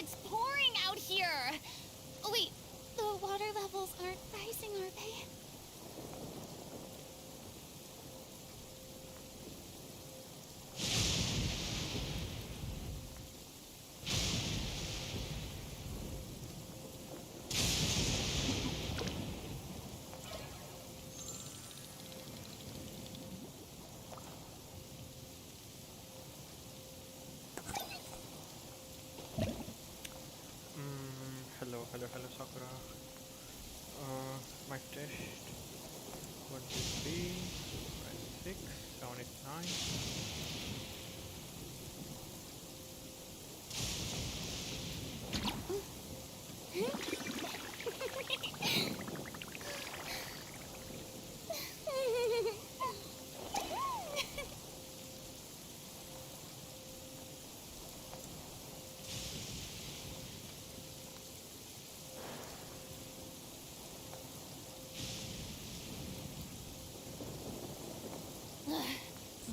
It's pouring out here. Wait, the water levels aren't rising, are they? Hello, Sakura. Mic test. 1, 2, 3, 5, 6, 7, 8,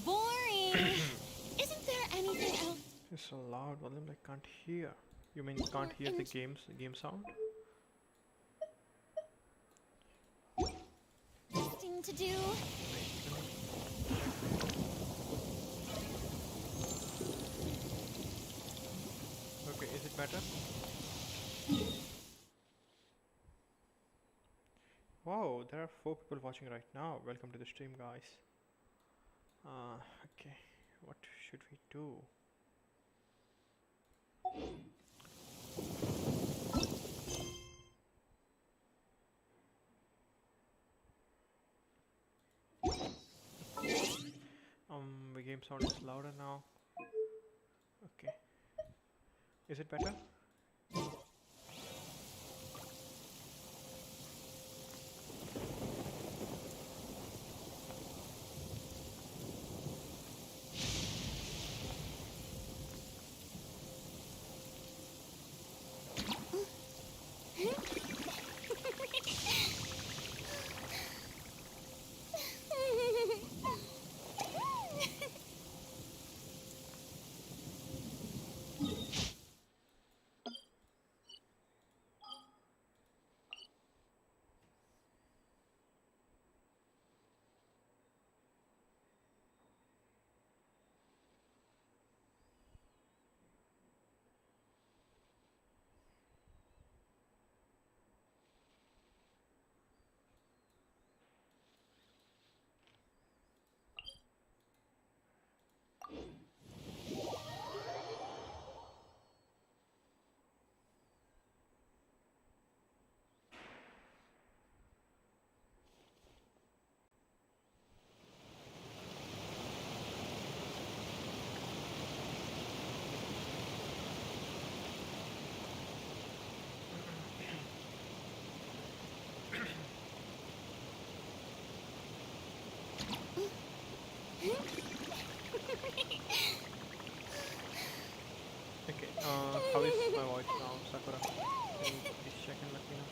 Boring. Isn't there anything else? It's so loud, volume I can't hear. You mean you can't hear the game sound? Interesting to do. Okay, is it better? Wow, there are 4 people watching right now. Welcome to the stream, guys. Okay, what should we do? The game sound is louder now. Okay. Is it better? Okay, how is my voice now, Sakura? Can you please check and let me know?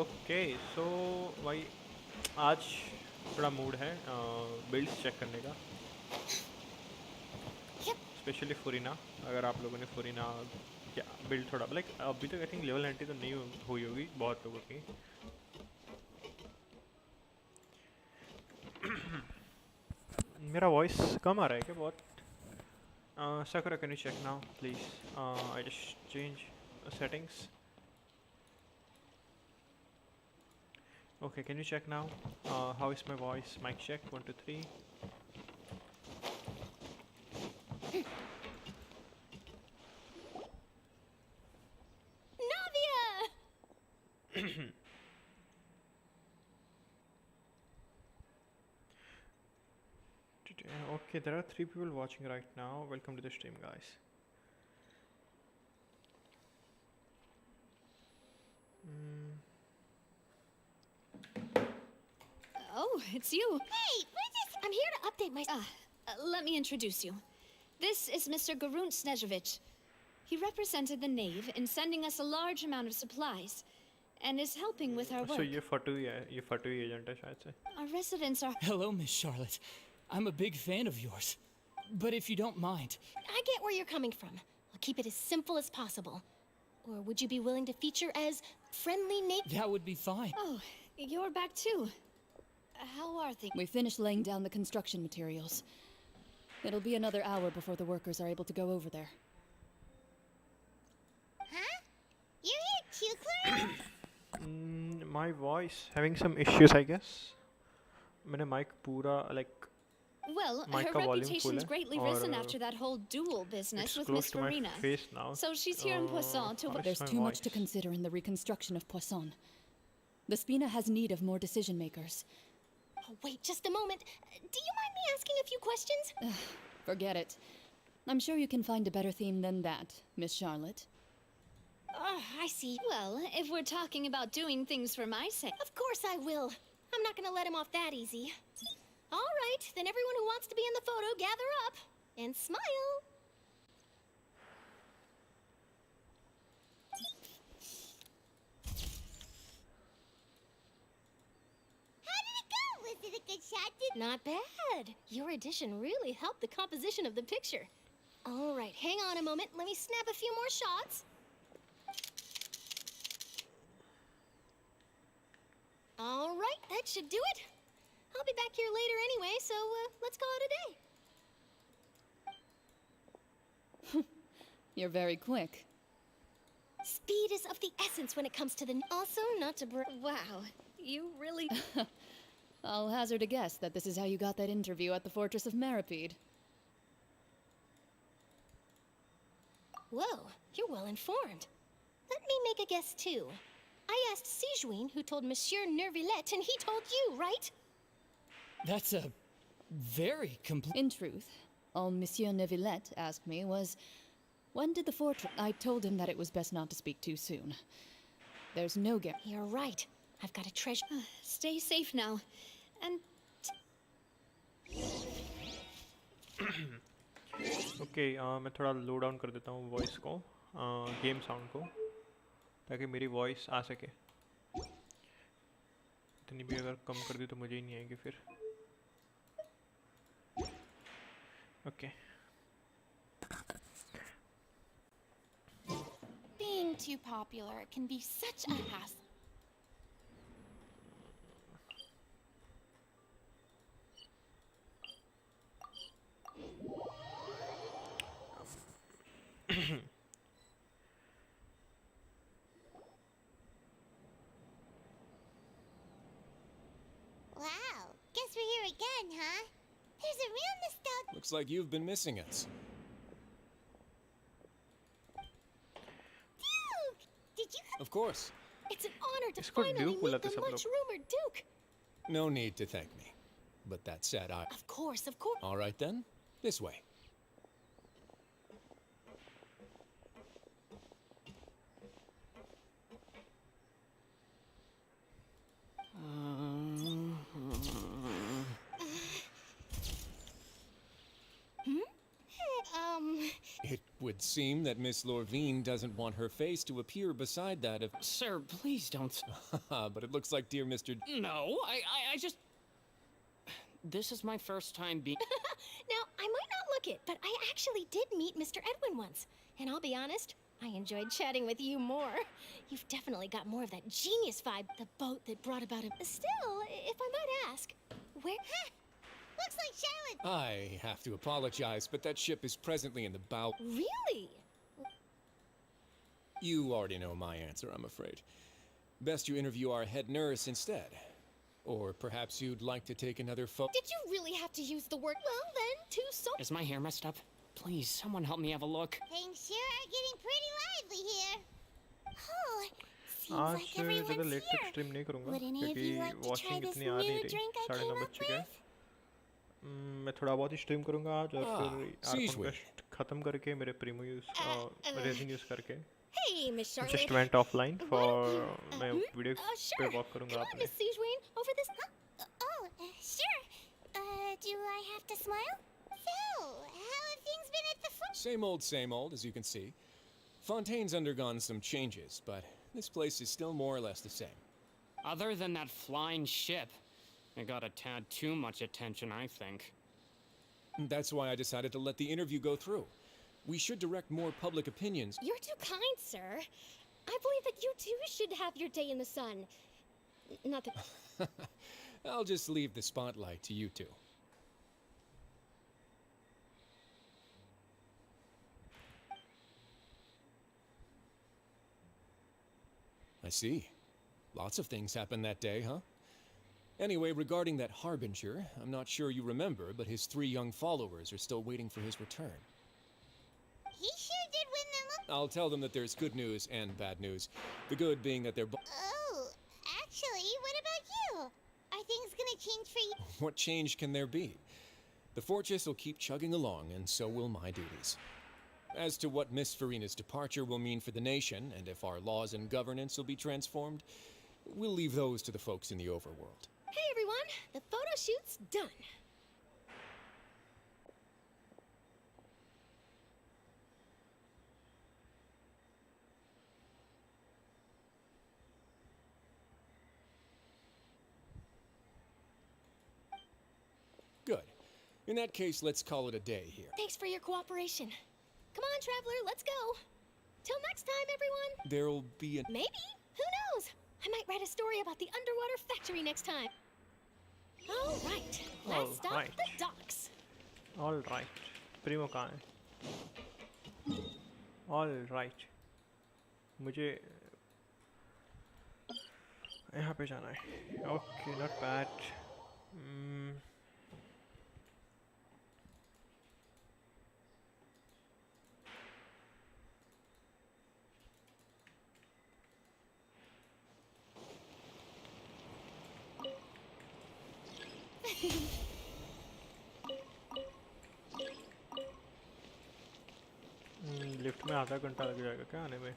Okay so भाई आज थोड़ा mood है builds check करने का, specially फुरीना. अगर आप लोगों ने फुरीना क्या बिल्ड थोड़ा लाइक अभी तक आई थिंक लेवल 90 तो नहीं हुई होगी बहुत लोगों की. मेरा वॉइस कम आ रहा है क्या बहुत? Sakura, can you check now please? I just change settings. Okay, can you check now? How is my voice? Mic check 1 2 3. Navia! Okay, there are 3 people watching right now. Welcome to the stream, guys. Oh, it's you. Hey, I'm here to update my. Let me introduce you. This is Mr. Garunt Snezhevich. He represented the Knave in sending us a large amount of supplies, and is helping with our work. So ये फटू ही agent है शायद से. Our residents are. Hello, Miss Charlotte. I'm a big fan of yours. But if you don't mind, I get where you're coming from. I'll keep it as simple as possible. Or would you be willing to feature as friendly neighbor? that would be fine. Oh, you're back too. How are things? We finished laying down the construction materials. It'll be another hour before the workers are able to go over there. Huh? You're here too, Clarence? My voice having some issues, I guess. मैंने mic पूरा like Well, mic her का volume full reputation's है greatly risen और after that whole duel business it's with close Miss to my Farina. face now. So she's here in Poisson to. how is There's my too much to voice? consider in the reconstruction of Poisson. The Spina has need of more decision makers. Oh, wait just a moment. Do you mind me asking a few questions? Forget it. I'm sure you can find a better theme than that, Miss Charlotte. I see. Well, if we're talking about doing things for my sake. Of course I will. I'm not gonna let him off that easy. All right, then everyone who wants to be in the photo, gather up. And smile. How did it go? Was it a good shot? Not bad. Your addition really helped the composition of the picture. All right, hang on a moment. Let me snap a few more shots. All right, that should do it. I'll be back here later anyway, so let's call it a day. You're very quick. Speed is of the essence when it comes to the... Also, not to Wow, you really. I'll hazard a guess that this is how you got that interview at the Fortress of Meripede. Whoa, you're well informed. Let me make a guess, too. I asked Sijuin, who told Monsieur Nervillet, and he told you, right? That's a very complete. In truth, all Monsieur Neuvillette asked me was, when did the fortress... I told him that it was best not to speak too soon. There's no guarantee. You're right. I've got a treasure. Stay safe now. And Okay, मैं थोड़ा लो down कर देता हूँ voice को game sound को ताकि मेरी voice आ सके. इतनी भी अगर कम कर दी तो मुझे ही नहीं आएगी फिर. Okay. Being too popular can be such a hassle. Wow. Guess we're here again, huh? There's a real nostalgia. Looks like you've been missing us. Duke! Did you... Of course. It's an honor to इसको finally Duke meet बुलाते the सब लोग. much-rumored Duke. No need to thank me. But that said, Of course, of course. All right then, this way. It would seem that Miss Lorvine doesn't want her face to appear beside that of... Sir, please don't. But it looks like dear Mr. No, I just. This is my first time being. Now, I might not look it, but I actually did meet Mr. Edwin once. And I'll be honest, I enjoyed chatting with you more. You've definitely got more of that genius vibe, the boat that brought about him. Still, if I might ask, where... Looks like Charlotte. I have to apologize, but that ship is presently in the bow... Really? You already know my answer, I'm afraid. Best you interview our head nurse instead. Or perhaps you'd like to take another Did you really have to use the word... Well, then, too so... Is my hair messed up? Please, someone help me have a look. Things sure are getting pretty lively here. Oh, seems आज like ज़्यादा everyone's late तक here. Stream नहीं करूँगा Would any of क्योंकि you like to try washing this इतनी आ नहीं new रही. drink I 9:30 came बज up चुके हैं. with? मैं थोड़ा बहुत ही स्ट्रीम करूँगा आज और फिर Siege आर्कन का ख़त्म करके मेरे प्रीमो रेजिन यूज़ करके Hey, Miss Charlotte. Just went offline Why for don't you, मैं वीडियो sure. पे वॉक करूँगा Come on, आपने Miss Siegewayne, over this. Sure. Do I have to smile? So, how have things been at the fort? Same old, as you can see. Fontaine's undergone some changes, but this place is still more or less the same. Other than that flying ship, it got a tad too much attention, I think. That's why I decided to let the interview go through. We should direct more public opinions. You're too kind, sir. I believe that you too should have your day in the sun. Not that. I'll just leave the spotlight to you two. I see. Lots of things happened that day, huh? Anyway, regarding that Harbinger, I'm not sure you remember, but his 3 young followers are still waiting for his return. He sure did win them I'll tell them that there's good news and bad news. The good being that they're Oh, actually, what about you? Are things gonna change for you? What change can there be? The fortress will keep chugging along, and so will my duties. As to what Miss Farina's departure will mean for the nation, and if our laws and governance will be transformed, we'll leave those to the folks in the overworld. Hey, everyone. The photo shoot's done. Good. In that case, let's call it a day here. Thanks for your cooperation. Come on, Traveler, let's go. Till next time, everyone. There'll be a... Maybe. Who knows? I might write a story about the underwater factory next time. All right. Let's stop Alright. at the docks. All right Primo कहाँ है all right मुझे यहाँ पे जाना है okay not bad lift में आधा घंटा लग जाएगा क्या आने में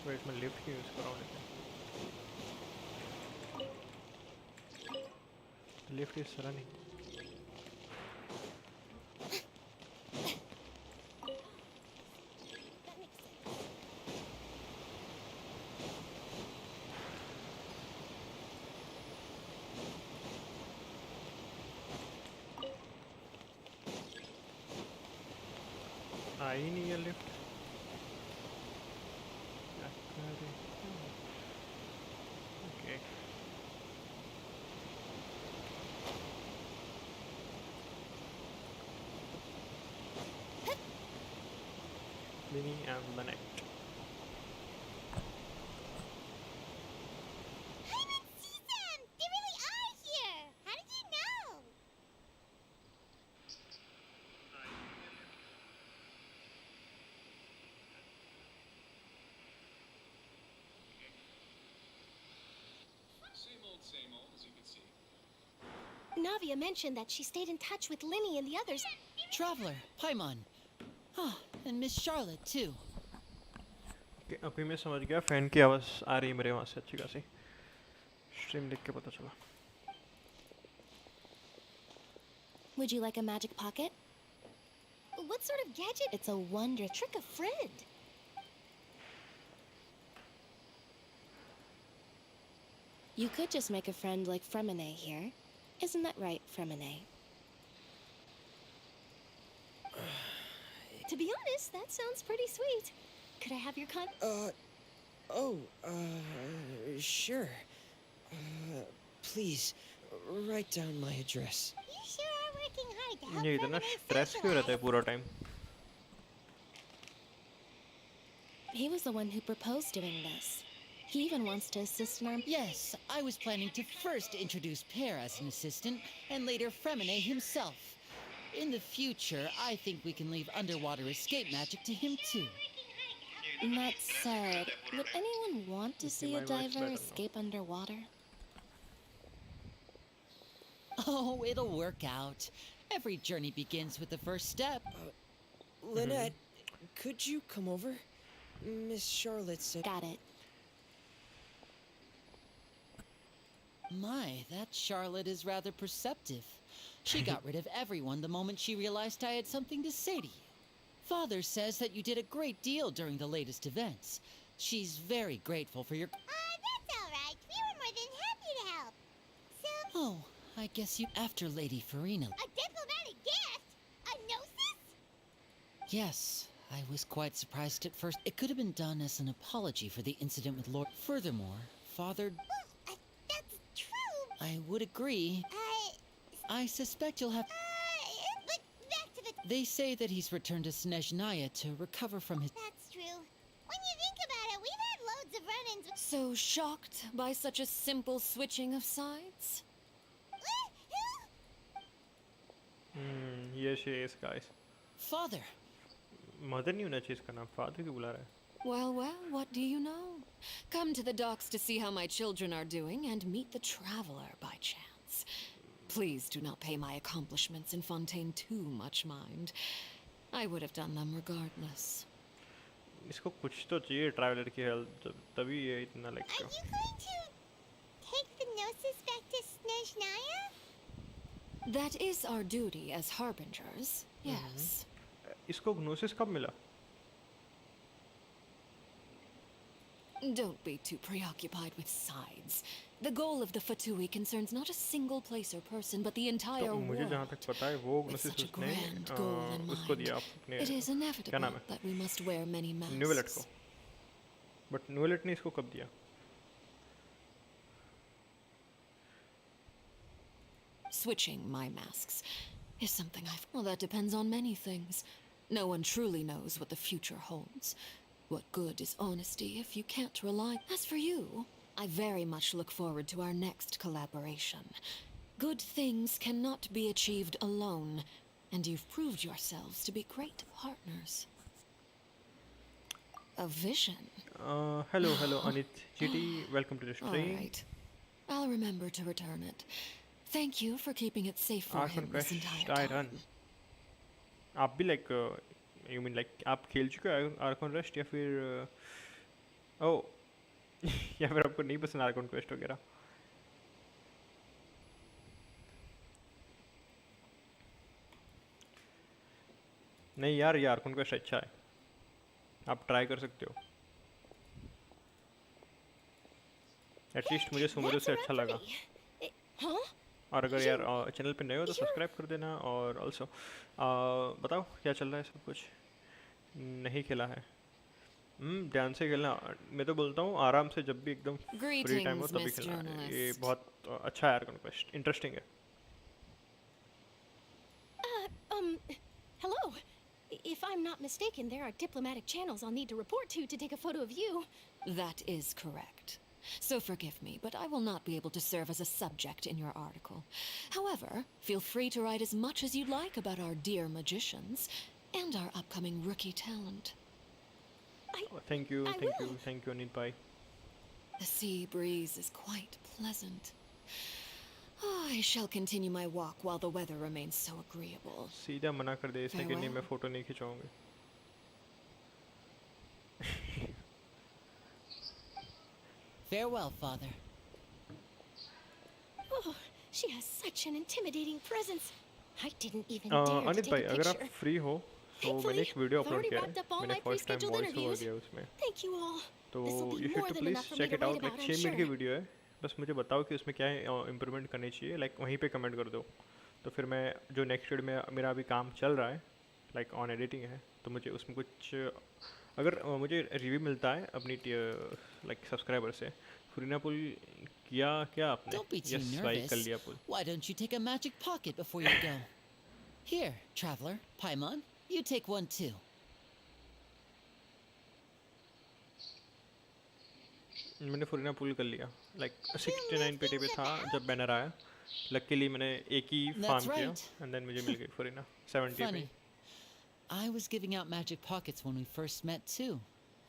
वेट मैं लिफ्ट क्यों यूज़ कर रहा हूँ लेकिन लिफ्ट इज रनिंग आई नहीं है lift okay Mini and Lynette. I didn't see them! They really are here! How did you know? Same old, as you can see. Navia mentioned that she stayed in touch with Linny and the others. Traveler, Paimon. Oh, and Miss Charlotte, too. Okay, अभी मैं समझ गया fan की आवाज़ आ रही है मेरे वहाँ से अच्छी खासी स्ट्रीम देख के पता चला Would you like a magic pocket? What sort of gadget? It's a wonder. Trick a friend. You could just make a friend like Fremine here. Isn't that right, Fremine? To be honest, that sounds pretty sweet. Could I have your Sure. Please, write down my address. You sure are working hard to help ये इतना Feminine stress क्यों रहता है पूरा time He was the one who proposed doing this. He even wants to assist in our... Yes, I was planning to first introduce Pear as an assistant, and later Fremine himself. In the future, I think we can leave underwater escape magic to him too. That said, would anyone want to see a diver escape underwater? Oh, it'll work out. Every journey begins with the first step. Lynette, could you come over? Miss Charlotte said. Got it. My, that Charlotte is rather perceptive. She got rid of everyone the moment she realized I had something to say to you. Father says that you did a great deal during the latest events. She's very grateful for your... That's all right. We were more than happy to help. So, Oh, I guess you... After Lady Farina... a diplomatic gift? A gnosis? Yes, I was quite surprised at first. It could have been done as an apology for the incident with Lord... Furthermore, Father... Well, that's true. I would agree. I suspect you'll have... But back to the... They say that he's returned to Snezhnaya to recover from his... That's true. When you think about it, we've had loads of run-ins with... So shocked by such a simple switching of sides? Yes, she is, guys. Father! Mother नहीं होना चाहिए इसका नाम, father क्यों बुला रहा है? Well, what do you know? Come to the docks to see how my children are doing and meet the traveler by chance. Please do not pay my accomplishments in Fontaine too much mind. I would have done them regardless. इसको कुछ तो चाहिए traveller की help, तभी ये इतना like. Are you going to take the gnosis back to Snezhnaya? That is our duty as harbingers, yes. इसको gnosis कब मिला? Don't be too preoccupied with sides. The goal of the Fatui concerns not a single place or person, but the entire तो मुझे जहाँ world. तक पता है वो With ग्नोसिस such a उसने grand goal in उसको mind, दिया अपने it is क्या inevitable नाम है? that we must wear many न्यूवेलेट को. masks. बट न्यूवेलेट ने इसको कब दिया? Switching my masks is something I've... Well, that depends on many things. No one truly knows what the future holds. What good is honesty if you can't rely... As for you, I very much look forward to our next collaboration. Good things cannot be achieved alone, and you've proved yourselves to be great partners. A vision. Hello, Anit GT. Welcome to the All stream. right. I'll remember to return it. Thank you for keeping it safe for Archon him this Quest entire I time. run. आप भी like you mean like आप खेल चुके हो Archon Quest या फिर oh या फिर आपको नहीं पसंद Archon Quest वगैरह? नहीं यार, ये Archon Quest अच्छा है, आप ट्राई कर सकते हो. एटलीस्ट मुझे सुमेरु से अच्छा लगा. Huh? और अगर यार चैनल पे नए हो तो सब्सक्राइब कर देना. और ऑल्सो बताओ क्या चल रहा है, सब कुछ नहीं खेला है? ध्यान से खेलना. मैं तो बोलता हूँ आराम से, जब भी एकदम फ्री टाइम हो तभी खेलना. ये बहुत अच्छा है Archon Quest, इंटरेस्टिंग है. Hello. If I'm not mistaken, there are diplomatic channels I'll need to report to take a photo of you. That is correct. So forgive me, but I will not be able to serve as a subject in your article. However, feel free to write as much as you'd like about our dear magicians and our upcoming rookie talent. Thank you, Anit bhai. The sea breeze is quite pleasant. I shall continue my walk while the weather remains so agreeable. सीधा मना कर दे इसने कि नहीं, मैं photo नहीं खिंचवाऊंगी. Farewell, Father. Oh, she has such an intimidating presence. I didn't even dare to Anit take भाई, a अगर आप picture. फ्री हो तो मैंने एक वीडियो I've अपलोड already किया wrapped up है. all मैंने my first time pre-scheduled voice over interviews. दिया उसमें. Thank you all. तो This will you be should more to than enough please for me check to it write out. Like about, 6 I'm minute की sure. Video है. बस मुझे बताओ कि उसमें क्या इम्प्रूवमेंट करनी चाहिए. लाइक वहीं पे कमेंट कर दो, तो फिर मैं जो नेक्स्ट वीडियो में मेरा अभी काम चल रहा है, लाइक ऑन एडिटिंग है, तो मुझे उसमें कुछ अगर मुझे रिव्यू मिलता है अपनी लाइक सब्सक्राइबर से. फुरीना पुल किया क्या आपने? Don't be too यस भाई, कर nervous. लिया पुल. Why don't you take a magic pocket before you go? Here, traveler, Paimon, you take one too. मैंने फुरीना पुल कर लिया. लाइक 69 पेटी पे था जब बैनर आया. लकीली मैंने एक ही फार्म किया एंड देन मुझे मिल गई फुरीना 70 पे. Funny. I was giving out magic pockets when we first met too.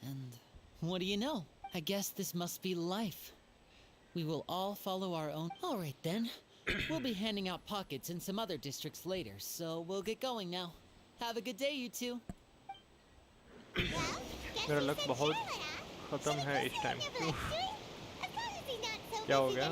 And what do you know? I guess this must be life. We will all follow our own... All right then. We'll be handing out pockets in some other districts later, so we'll get going now. Have a good day, you two. मेरा luck बहुत ख़त्म है इस time. क्या हो गया?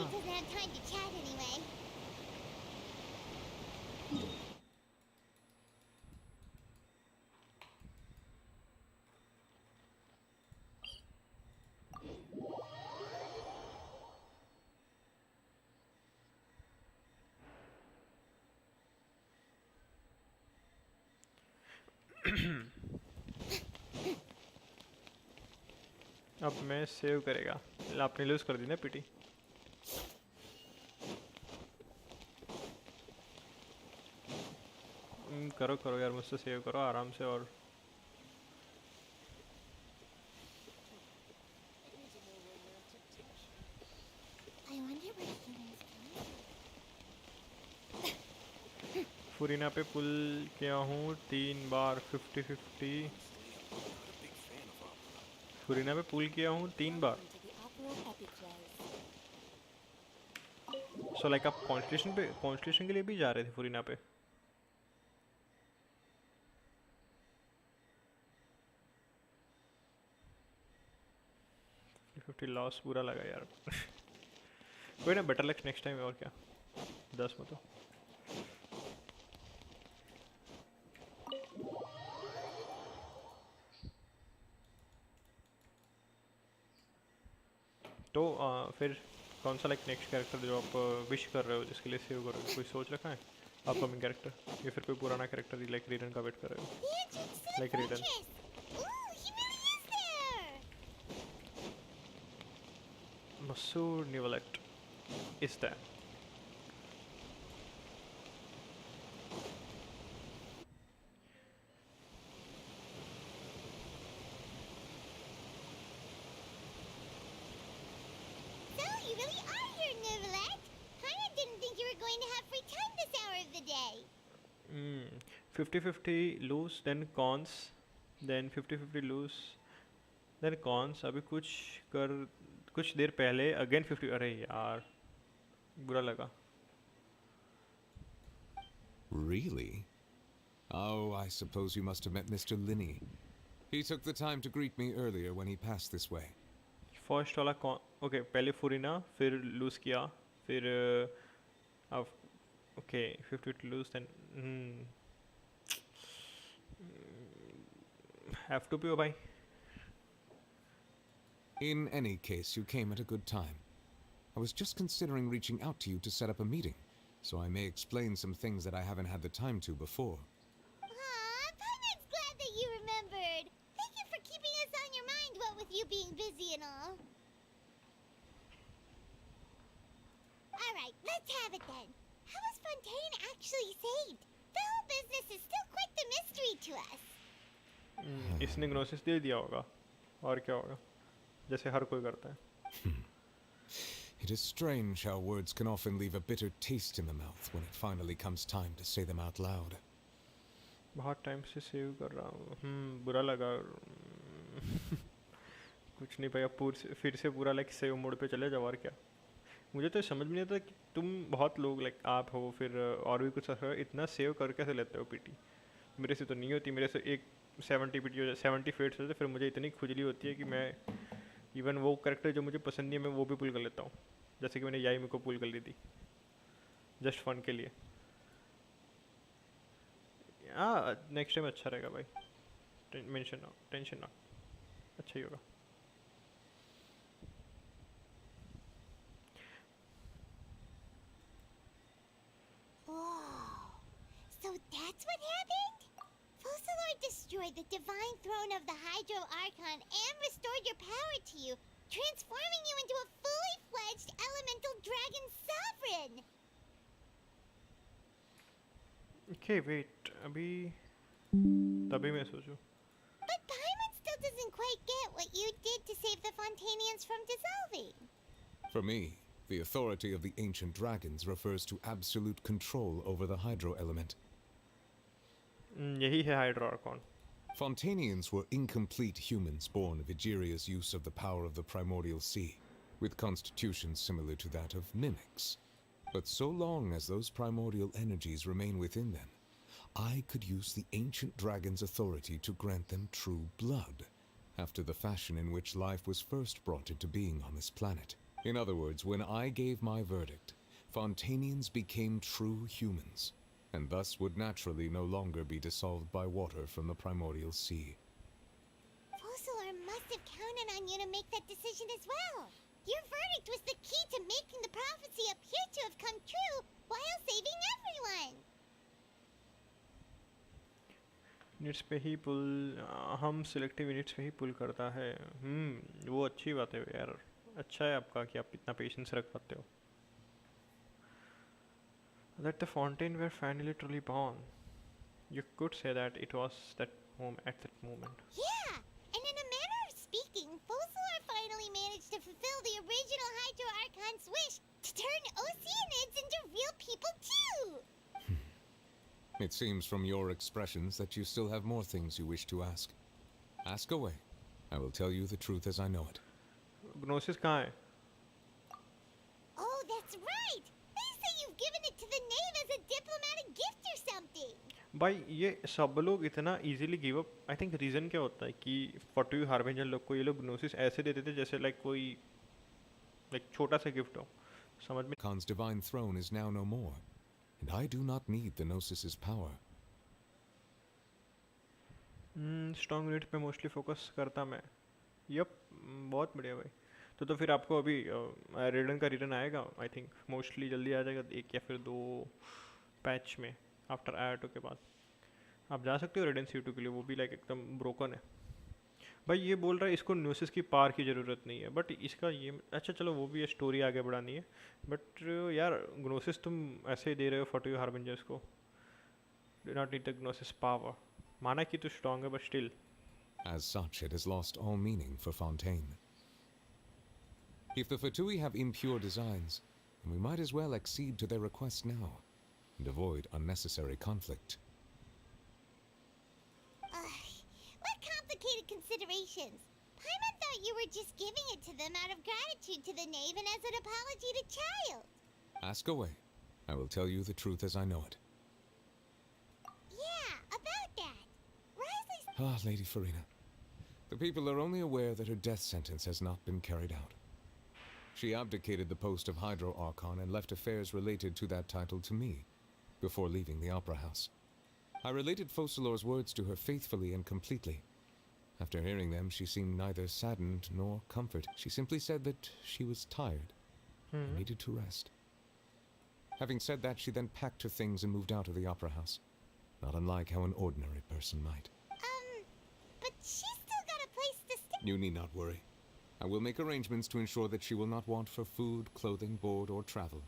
अब मैं सेव करेगा। आपने लूज कर दी ना पीटी। करो करो यार, मुझसे सेव करो आराम से। और फुरीना पे पुल किया हूँ 3 बार 50-50। फुरीना पे पुल किया हूँ 3 बार। सो लाइक आप कॉन्स्टिट्यूशन के लिए भी जा रहे थे फुरीना पे? लॉस बुरा लगा यार। कोई ना, बेटर लक नेक्स्ट टाइम। और क्या 10 में तो फिर कौन सा लाइक नेक्स्ट कैरेक्टर जो आप विश कर रहे हो, जिसके लिए सेव कर रहे हो? कोई सोच रखा है अपकमिंग कैरेक्टर, या फिर कोई पुराना कैरेक्टर लाइक रीडन का वेट कर रहे हो? Like रीडन Masood Nivalet is there. So, you really are here, Nivalet. I didn't think you were going to have free time this hour of the day. 50-50 lose, then cons, then 50-50 lose, then cons। अभी कुछ देर पहले again 50। अरे यार बुरा लगा। Really? Oh, I suppose you must have met Mr. Linney. He took the time to greet me earlier when he passed this way. First वाला कौन? Okay, पहले फुरीना, फिर लूज किया, फिर अब okay 50 lose, then have to pee. ओ भाई, In any case, you came at a good time. I was just considering reaching out to you to set up a meeting, so I may explain some things that I haven't had the time to before. Aw, Paimon's glad that you remembered. Thank you for keeping us on your mind, what with you being busy and all. Alright, let's have it then. How was Fontaine actually saved? The whole business is still quite the mystery to us. इसने gnosis दे दिया होगा, और क्या होगा, जैसे हर कोई करता है। It is strange how words can often leave a bitter taste in the mouth when it finally comes time to say them out loud. बहुत टाइम से सेव कर रहा हूँ। बुरा लगा। कुछ नहीं भैया, फिर से पूरा लाइक सेव मोड पे चले जाओ। और क्या, मुझे तो समझ में नहीं आता कि तुम बहुत लोग लाइक आप हो, फिर और भी कुछ इतना सेव कर कैसे लेते हो पीटी। मेरे से तो नहीं होती। मेरे से एक 70 पीटी हो जाए, 70 फेट्स हो जाए, फिर मुझे इतनी खुजली होती है कि मैं इवन वो कैरेक्टर जो मुझे पसंद नहीं है मैं वो भी पुल कर लेता हूँ। जैसे कि मैंने याई को पुल कर ली थी जस्ट फन के लिए। हाँ, नेक्स्ट टाइम अच्छा रहेगा भाई। टेंशन ना, अच्छा ही होगा। Whoa. So that's what happened? Fussalor destroyed the divine throne of the Hydro Archon and restored your power to you, transforming you into a fully fledged elemental dragon sovereign! Okay, wait, तभी मैं सोचूं। But Paimon still doesn't quite get what you did to save the Fontanians from dissolving. For me, the authority of the ancient dragons refers to absolute control over the hydro element. यही है hydro Arcon. Fontanians were incomplete humans born of Egeria's use of the power of the primordial sea, with constitutions similar to that of mimics. But so long as those primordial energies remain within them, I could use the ancient dragon's authority to grant them true blood, after the fashion in which life was first brought into being on this planet. In other words, when I gave my verdict, Fontanians became true humans, and thus would naturally no longer be dissolved by water from the primordial sea. Fossilor must have counted on you to make that decision as well. Your verdict was the key to making the prophecy appear to have come true while saving everyone. Units पे ही पुल हम selective units पे ही पुल करता है वो अच्छी बात है यार अच्छा है आपका कि आप इतना पेशेंस रख पाते हो that the fontaine were finally truly born you could say that it was that at that moment Yeah, and in a manner of speaking, Fossilor finally managed to fulfill the original Hydro Archon's wish to turn Oceanids into real people too. It seems from your expressions that you still have more things you wish to ask. Ask away. I will tell you the truth as I know it. Gnosis कहाँ है? Oh, that's right. They say you've given it to the knave as a diplomatic gift or something. भाई ये सब लोग इतना easily give up I think reason क्या होता है कि फॉर्टी हार्बिंजर लोग को ये लोग ग्नोसिस ऐसे देते थे जैसे लाइक कोई लाइक छोटा सा गिफ्ट हो समझ में Khan's divine throne is now no more, and I do not need the Gnosis's power. Strong unit पे मोस्टली फोकस करता मैं यप बहुत बढ़िया भाई तो फिर आपको अभी रेडन का रिटर्न आएगा आई थिंक मोस्टली जल्दी आ जाएगा एक या फिर दो पैच में आफ्टर आयटो के बाद आप जा सकते हो रेडन C2 के लिए वो भी लाइक एकदम ब्रोकन है भाई ये बोल रहा है इसको न्यूसिस की पार की ज़रूरत नहीं है बट इसका ये अच्छा चलो वो भी है स्टोरी आगे बढ़ानी है बट यार ग्नोसिस तुम ऐसे ही दे रहे हो 40 हार्बिंजर्स को do not need the gnosis power माना कि तो स्ट्रॉन्ग है but still As such, it has lost all meaning for Fontaine. If the Fatui have impure designs, then we might as well accede to their request now and avoid unnecessary conflict. What complicated considerations. Paimon thought you were just giving it to them out of gratitude to the knave and as an apology to Child. Ask away. I will tell you the truth as I know it. Yeah, about that. Risley's... Ah, Lady Farina. The people are only aware that her death sentence has not been carried out. She abdicated the post of Hydro Archon and left affairs related to that title to me, before leaving the Opera House. I related Fossilor's words to her faithfully and completely. After hearing them, she seemed neither saddened nor comforted. She simply said that she was tired and needed to rest. Having said that, she then packed her things and moved out of the Opera House, not unlike how an ordinary person might. But she's still got a place to stay. You need not worry. I will make arrangements to ensure that she will not want for food, clothing, board, or travel.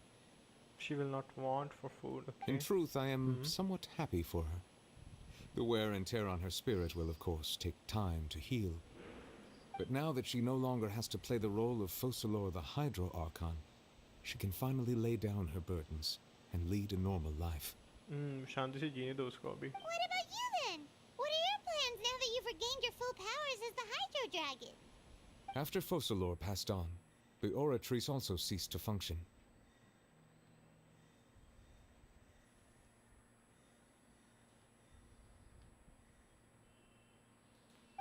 She will not want for food, okay. In truth, I am somewhat happy for her. The wear and tear on her spirit will, of course, take time to heal. But now that she no longer has to play the role of Fossilor the Hydro Archon, she can finally lay down her burdens and lead a normal life. शांति से जीने दो उसको अभी. What about you then? What are your plans now that you've regained your full powers as the Hydro Dragon? After Fossilor passed on, the Oratrice also ceased to function.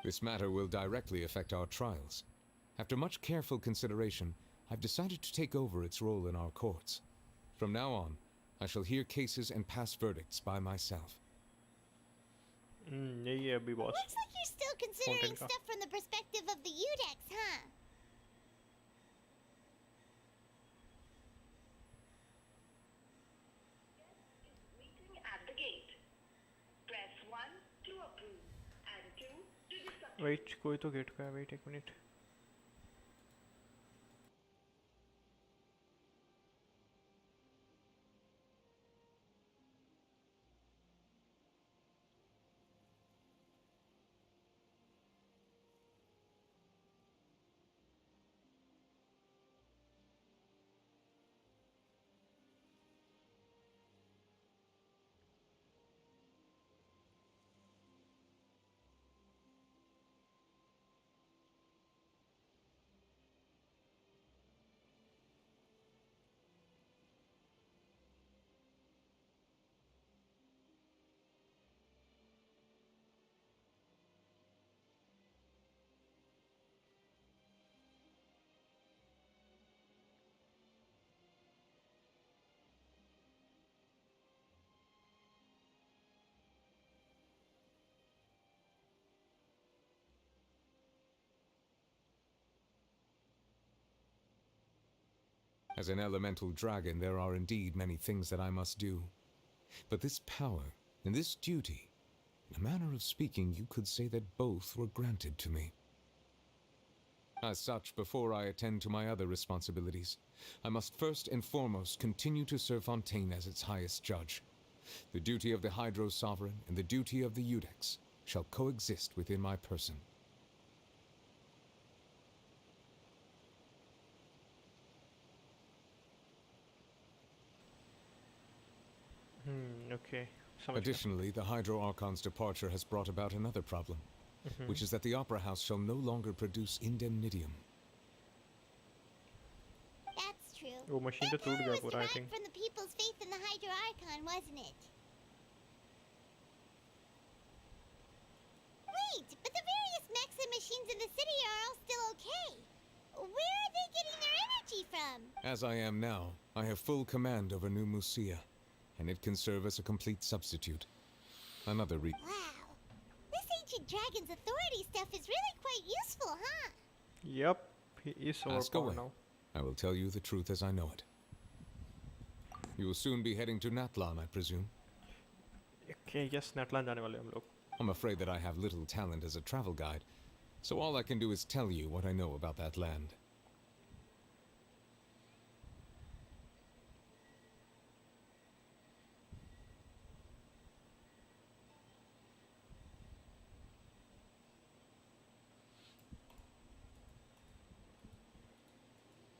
This matter will directly affect our trials. After much careful consideration, I've decided to take over its role in our courts. From now on, I shall hear cases and pass verdicts by myself. यही है अभी boss. Looks like you're still considering stuff from the perspective of the Udex, huh? Wait, कोई तो gate पे है. Wait एक minute. As an elemental dragon, there are indeed many things that I must do. But this power and this duty, in a manner of speaking, you could say that both were granted to me. As such, before I attend to my other responsibilities, I must first and foremost continue to serve Fontaine as its highest judge. The duty of the Hydro Sovereign and the duty of the Iudex shall coexist within my person. Okay. Additionally, the Hydro Archon's departure has brought about another problem, which is that the Opera House shall no longer produce indemnitium. That's true. वो machine तो That टूट power गया was पूरा, I derived think. from the people's faith in the Hydro Archon, wasn't it? Wait, but the various mechs and machines in the city are all still okay. Where are they getting their energy from? As I am now, I have full command over New Musia, and it can serve as a complete substitute. Another Wow. This ancient dragon's authority stuff is really quite useful, huh? Yep, he is Ask overpowered away. now. I will tell you the truth as I know it. You will soon be heading to Natlan, I presume. Okay, yes, Natlan जाने वाले हम लोग. I'm afraid that I have little talent as a travel guide, so all I can do is tell you what I know about that land.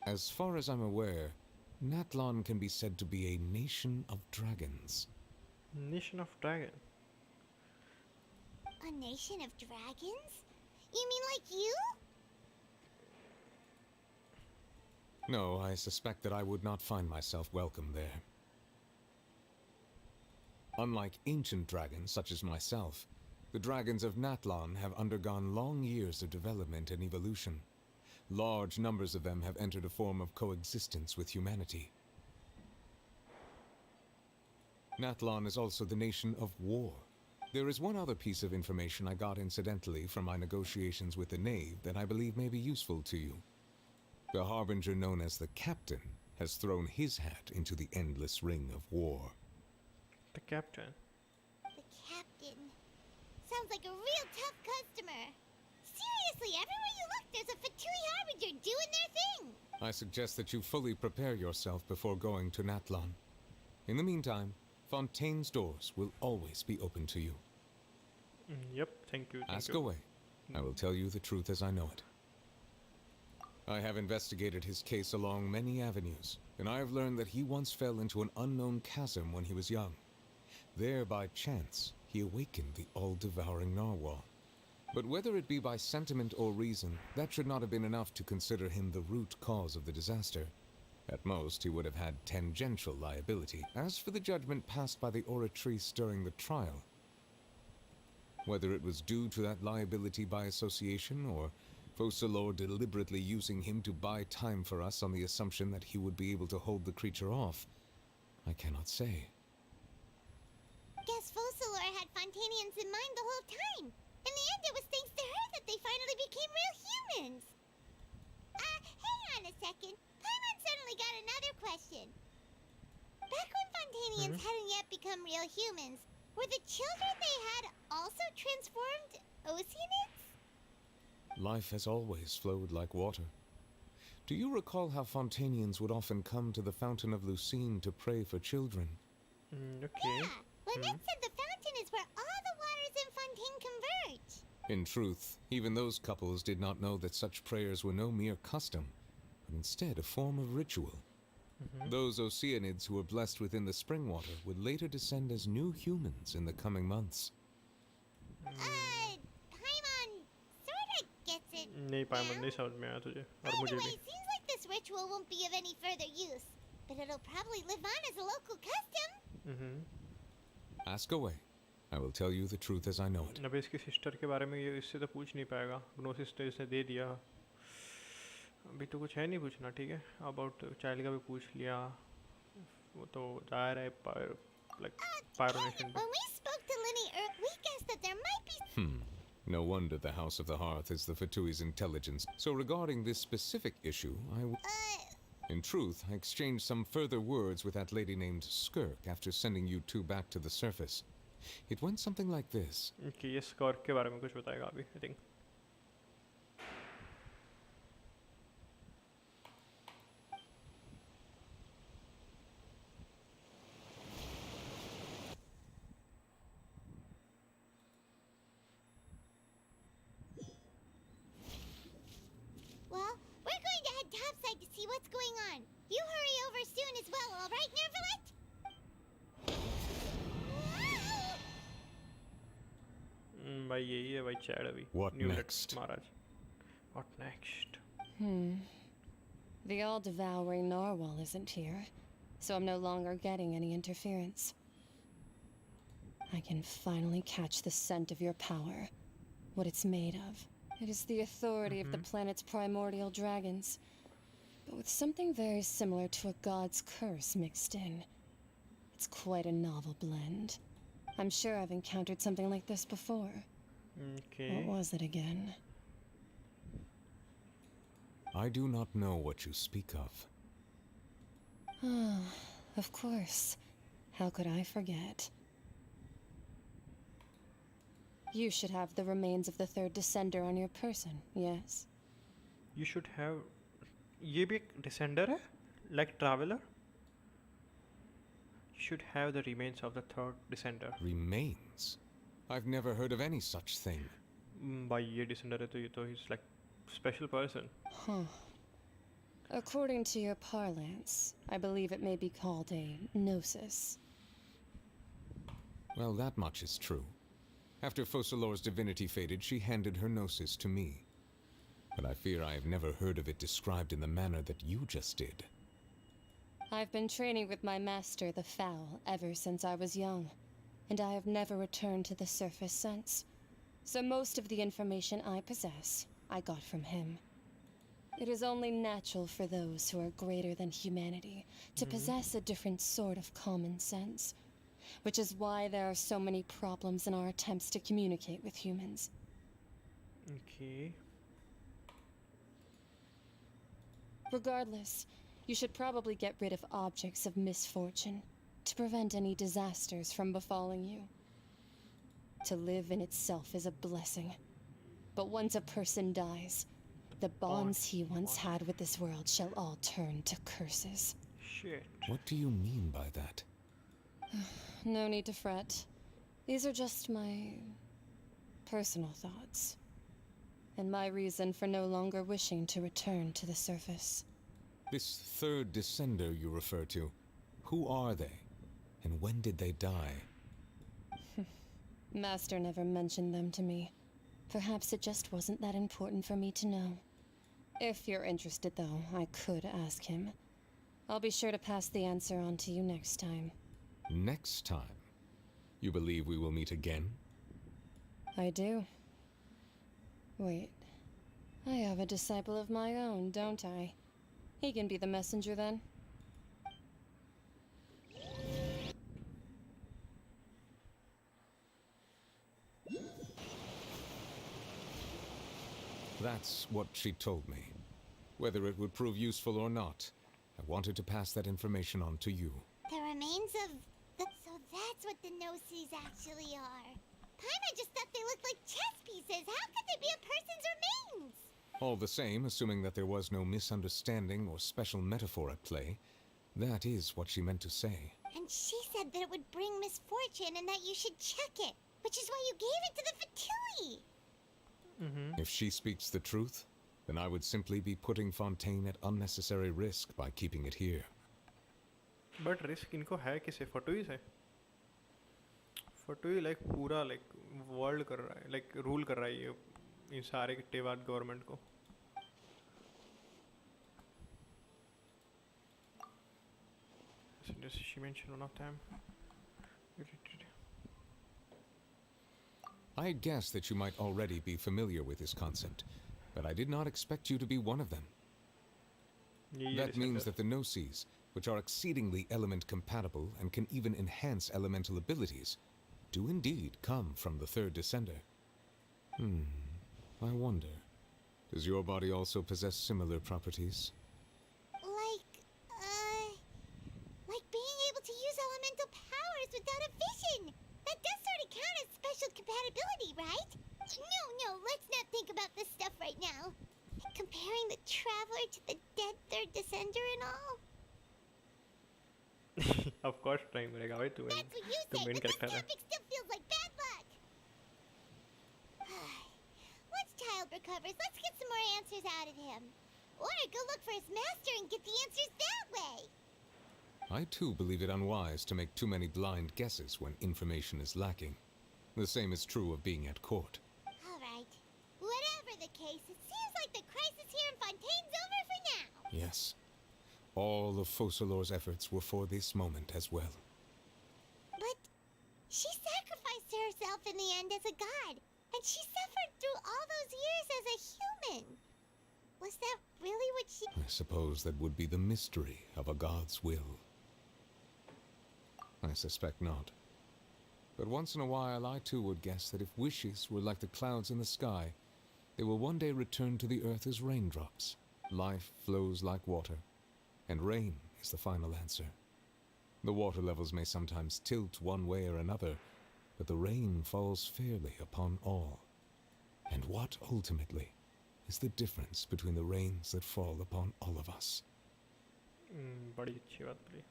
As far as I'm aware, Natlan can be said to be a nation of dragons. Nation of Dragon. A nation of dragons? You mean like you? No, I suspect that I would not find myself welcome there. Unlike ancient dragons such as myself, the dragons of Natlan have undergone long years of development and evolution. Large numbers of them have entered a form of coexistence with humanity. Natlan is also the nation of war. There is one other piece of information I got incidentally from my negotiations with the Knave that I believe may be useful to you. The Harbinger known as the Captain has thrown his hat into the endless ring of war. The Captain. The captain. Sounds like a real tough customer. Seriously, everywhere you look, there's a Fatui Harbinger doing their thing. I suggest that you fully prepare yourself before going to Natlan. In the meantime, Fontaine's doors will always be open to you. Yep, thank you. Ask away. I will tell you the truth as I know it. I have investigated his case along many avenues, and I have learned that he once fell into an unknown chasm when he was young. There, by chance, he awakened the all-devouring narwhal. But whether it be by sentiment or reason, that should not have been enough to consider him the root cause of the disaster. At most, he would have had tangential liability. As for the judgment passed by the Oratrice during the trial, whether it was due to that liability by association, or Focalor deliberately using him to buy time for us on the assumption that he would be able to hold the creature off, I cannot say. Guess Focalor had Fontanians in mind the whole time. In the end, it was thanks to her that they finally became real humans. Hang on a second. Paimon suddenly got another question. Back when Fontanians hadn't yet become real humans, were the children they had also transformed Oceanids? Life has always flowed like water. Do you recall how Fontanians would often come to the Fountain of Lucine to pray for children? Okay. Yeah, Lynette said the fountain is where all the waters in Fontaine converge. In truth, even those couples did not know that such prayers were no mere custom, but instead a form of ritual. Those Oceanids who were blessed within the spring water would later descend as new humans in the coming months. Paimon sorta gets it. नहीं पाइमन नहीं समझ में आया तुझे और By मुझे the way, भी. it seems like this ritual won't be of any further use, but it'll probably live on as a local custom. Ask away. I will tell you the truth as I know it. अब इसकी sister के बारे में ये इससे तो पूछ नहीं पाएगा. ग्नोसिस तो इसने दे दिया. अभी तो कुछ है नहीं पूछना, ठीक है. अबाउट चाइल्ड का भी पूछ लिया. वो तो जा रहा है पायरोनेशन पे. When we spoke to Linny we guessed that there might be... No wonder the House of the Hearth is the Fatui's intelligence. So regarding this specific issue, In truth, I exchanged some further words with that lady named Skirk after sending you two back to the surface. It went something like this. कि ये स्कॉर्क के बारे में कुछ बताएगा अभी I think. Well, we're going to head topside to see what's going on. You hurry over soon as well, all right, Nervalet? भाई यही है भाई चैड अभी. What New next? Maharaj. What next? The all-devouring narwhal isn't here, so I'm no longer getting any interference. I can finally catch the scent of your power, what it's made of. It is the authority of the planet's primordial dragons, but with something very similar to a god's curse mixed in. It's quite a novel blend. I'm sure I've encountered something like this before. Okay. What was it again? I do not know what you speak of. Ah, of course. How could I forget? You should have the remains of the third descender on your person, yes? You should have. ये भी एक descender है? Like traveler? You should have the remains of the third descender. Remains? I've never heard of any such thing. भाई ये descender है तो ये तो he's like special person. Huh. According to your parlance, I believe it may be called a gnosis. Well, that much is true. After Focalor's divinity faded, she handed her gnosis to me. But I fear I have never heard of it described in the manner that you just did. I've been training with my master, the Fowl, ever since I was young, and I have never returned to the surface since. So most of the information I possess, I got from him. It is only natural for those who are greater than humanity to possess a different sort of common sense, which is why there are so many problems in our attempts to communicate with humans. Okay. Regardless, you should probably get rid of objects of misfortune to prevent any disasters from befalling you. To live in itself is a blessing, but once a person dies, the bonds he once had with this world shall all turn to curses. Shit. What do you mean by that? No need to fret. These are just my personal thoughts, and my reason for no longer wishing to return to the surface. This third descender you refer to, who are they? And when did they die? Master never mentioned them to me. Perhaps it just wasn't that important for me to know. If you're interested, though, I could ask him. I'll be sure to pass the answer on to you next time. Next time? You believe we will meet again? I do. Wait. I have a disciple of my own, don't I? He can be the messenger then. That's what she told me. Whether it would prove useful or not, I wanted to pass that information on to you. The remains of the... So that's what the Gnosis actually are. Paimon just thought they looked like chess pieces. How could they be a person's remains? All the same, assuming that there was no misunderstanding or special metaphor at play, that is what she meant to say. And she said that it would bring misfortune and that you should check it, which is why you gave it to the Fatui. If she speaks the truth, then I would simply be putting Fontaine at unnecessary risk by keeping it here. But risk इनको है किसे? फटुई से? फटुई like पूरा like world कर रहा है, like rule कर रहा है ये इन सारे टेवाड गवर्नमेंट को. So she mentioned one of them. I guessed that you might already be familiar with this concept, but I did not expect you to be one of them. That means that the Gnosis, which are exceedingly element compatible and can even enhance elemental abilities, do indeed come from the third descender. I wonder, does your body also possess similar properties? Like and all? Of course try करेगा भाई तू That's what you तो say, main but this character है. topic still feels like bad luck. Once Child recovers, let's get some more answers out of him. Or go look for his master and get the answers that way. I too believe it unwise to make too many blind guesses when information is lacking. The same is true of being at court. All right. Whatever the case, it seems like the crisis here in Fontaine's over for now. Yes. All of Focalor's efforts were for this moment as well. But she sacrificed herself in the end as a god, and she suffered through all those years as a human. Was that really what she... I suppose that would be the mystery of a god's will. I suspect not. But once in a while I too would guess that if wishes were like the clouds in the sky, they will one day return to the earth as raindrops. Life flows like water, and rain is the final answer. The water levels may sometimes tilt one way or another, but the rain falls fairly upon all. And what, ultimately, is the difference between the rains that fall upon all of us? बड़ी अच्छी बात बोली.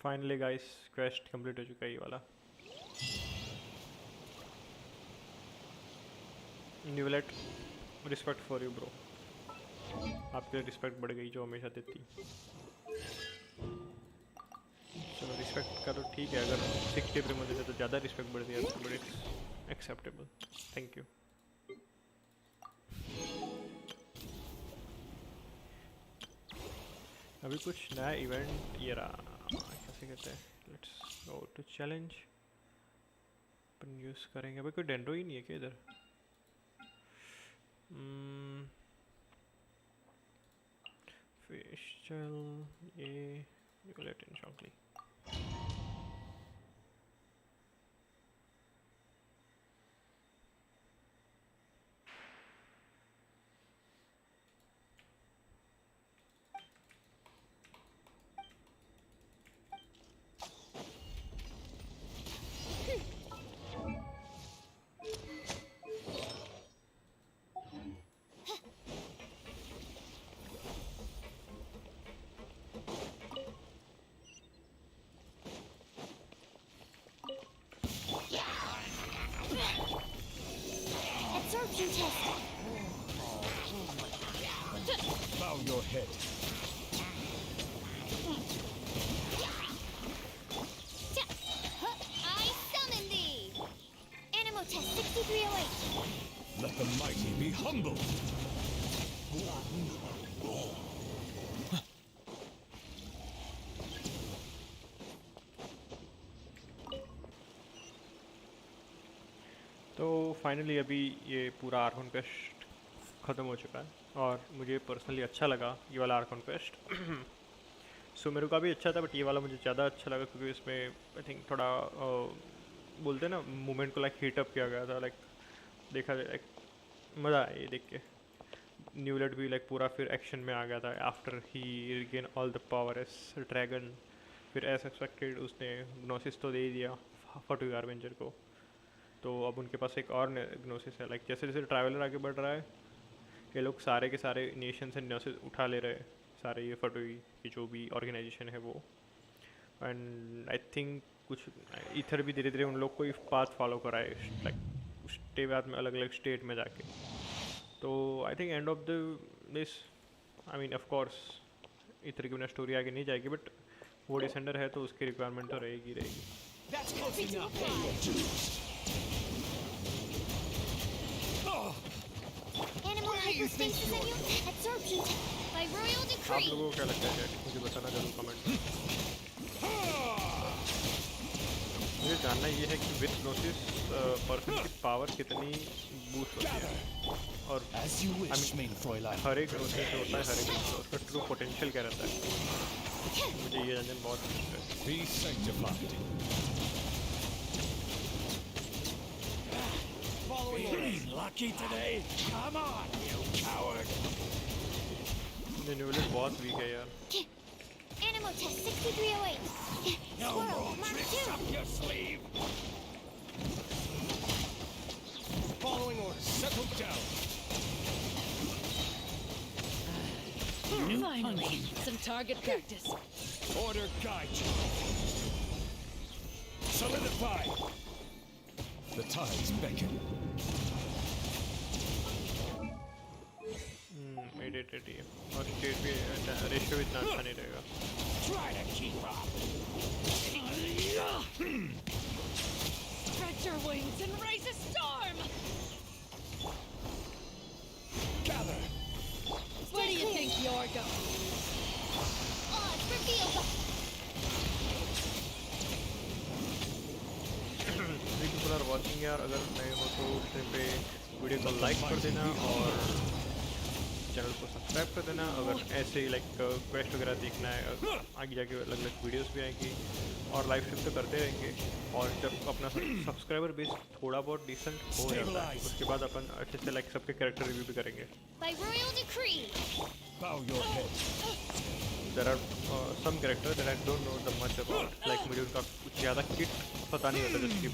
Finally guys, quest complete हो चुका है ये वाला. Newlet, respect for you bro. आपके रिस्पेक्ट बढ़ गई जो हमेशा देती. चलो रिस्पेक्ट करो ठीक है, अगर 60 पे मुझे तो ज़्यादा रिस्पेक्ट बढ़ दिया तो but it's acceptable. Thank you. अभी कुछ नया इवेंट ये रहा, कैसे कहते हैं, लेट्स गो टू चैलेंज. अपन यूज़ करेंगे. अभी कोई डेंड्रो ही नहीं है क्या इधर? फेशियल ये न्यूलेट इन shockingly. Absorption test. Bow your head. I summon thee. Animo test 6308. Let the mighty be humbled. तो फाइनली अभी ये पूरा आर्कॉन क्वेस्ट ख़त्म हो चुका है और मुझे पर्सनली अच्छा लगा ये वाला आर्कॉन क्वेस्ट. सो मेरे को काफ़ी अच्छा था, बट ये वाला मुझे ज़्यादा अच्छा लगा क्योंकि इसमें आई थिंक थोड़ा बोलते हैं ना मूवमेंट को लाइक हीटअप किया गया था. लाइक देखा जाए लाइक मज़ा आया ये देख के. न्यूलेट भी लाइक पूरा फिर एक्शन में आ गया था after he regain all the power S dragon. फिर एज एक्सपेक्टेड उसने ग्नोसिस तो दे ही दिया फोटो गार्बेंजर को, तो अब उनके पास एक और ग्नोसिस है. लाइक जैसे जैसे ट्रैवलर आगे बढ़ रहा है ये लोग सारे के सारे नेशन से ग्नोसिस उठा ले रहे हैं, सारे ये फटोई की जो भी ऑर्गेनाइजेशन है वो. एंड आई थिंक कुछ इधर भी धीरे धीरे उन लोग को ही पाथ फॉलो कराए लाइक स्टे बाद में अलग अलग स्टेट में जाके. तो I think end of the this I mean of course इधर की बिना स्टोरी आगे नहीं जाएगी, बट वो डिसेंडर है तो उसकी रिक्वायरमेंट तो रहेगी रहेगी. That's close enough. Animal hypostasis and you absorption test by royal आप decree. लोगों को क्या लगता है चैट, मुझे बताना जरूर कमेंट में. मुझे जानना ये है कि विथ ग्नोसिस पर्सन की पावर कितनी बूस्ट होती है और हर एक ग्नोसिस जो होता है हर एक उसका ट्रू पोटेंशियल क्या रहता है. मुझे ये जानने में बहुत इंटरेस्ट है. Feeling lucky today? Come on, you coward! न्यूलेट बहुत वीक है यार. Animal test 6308. No Squirrel, more Mark tricks 2. up your sleeve. Following orders. Settle down. Finally, some target practice. Order guide you. Solidify. The tides beckon. Edit है और state भी ratio इतना अच्छा नहीं रहेगा. Try to keep up. Spread your wings and raise a storm! Gather. Where do you think you're going? Odds revealed. people are watching यार, अगर नए हो तो स्ट्रीम पे वीडियो को लाइक कर देना और चैनल को सब्सक्राइब कर देना. अगर ऐसे ही लाइक क्वेस्ट वगैरह देखना है, आगे जाके अलग अलग वीडियोस भी आएंगी और लाइव स्ट्रीम तो करते रहेंगे. और जब अपना सब्सक्राइबर बेस थोड़ा बहुत डिसेंट हो जाता है उसके बाद अपन अच्छे से लाइक सबके कैरेक्टर रिव्यू भी करेंगे. By royal decree. Bow your head. There are some characters that I don't know the much about. Like मुझे उनका कुछ ज़्यादा किट पता नहीं होता, जैसे कि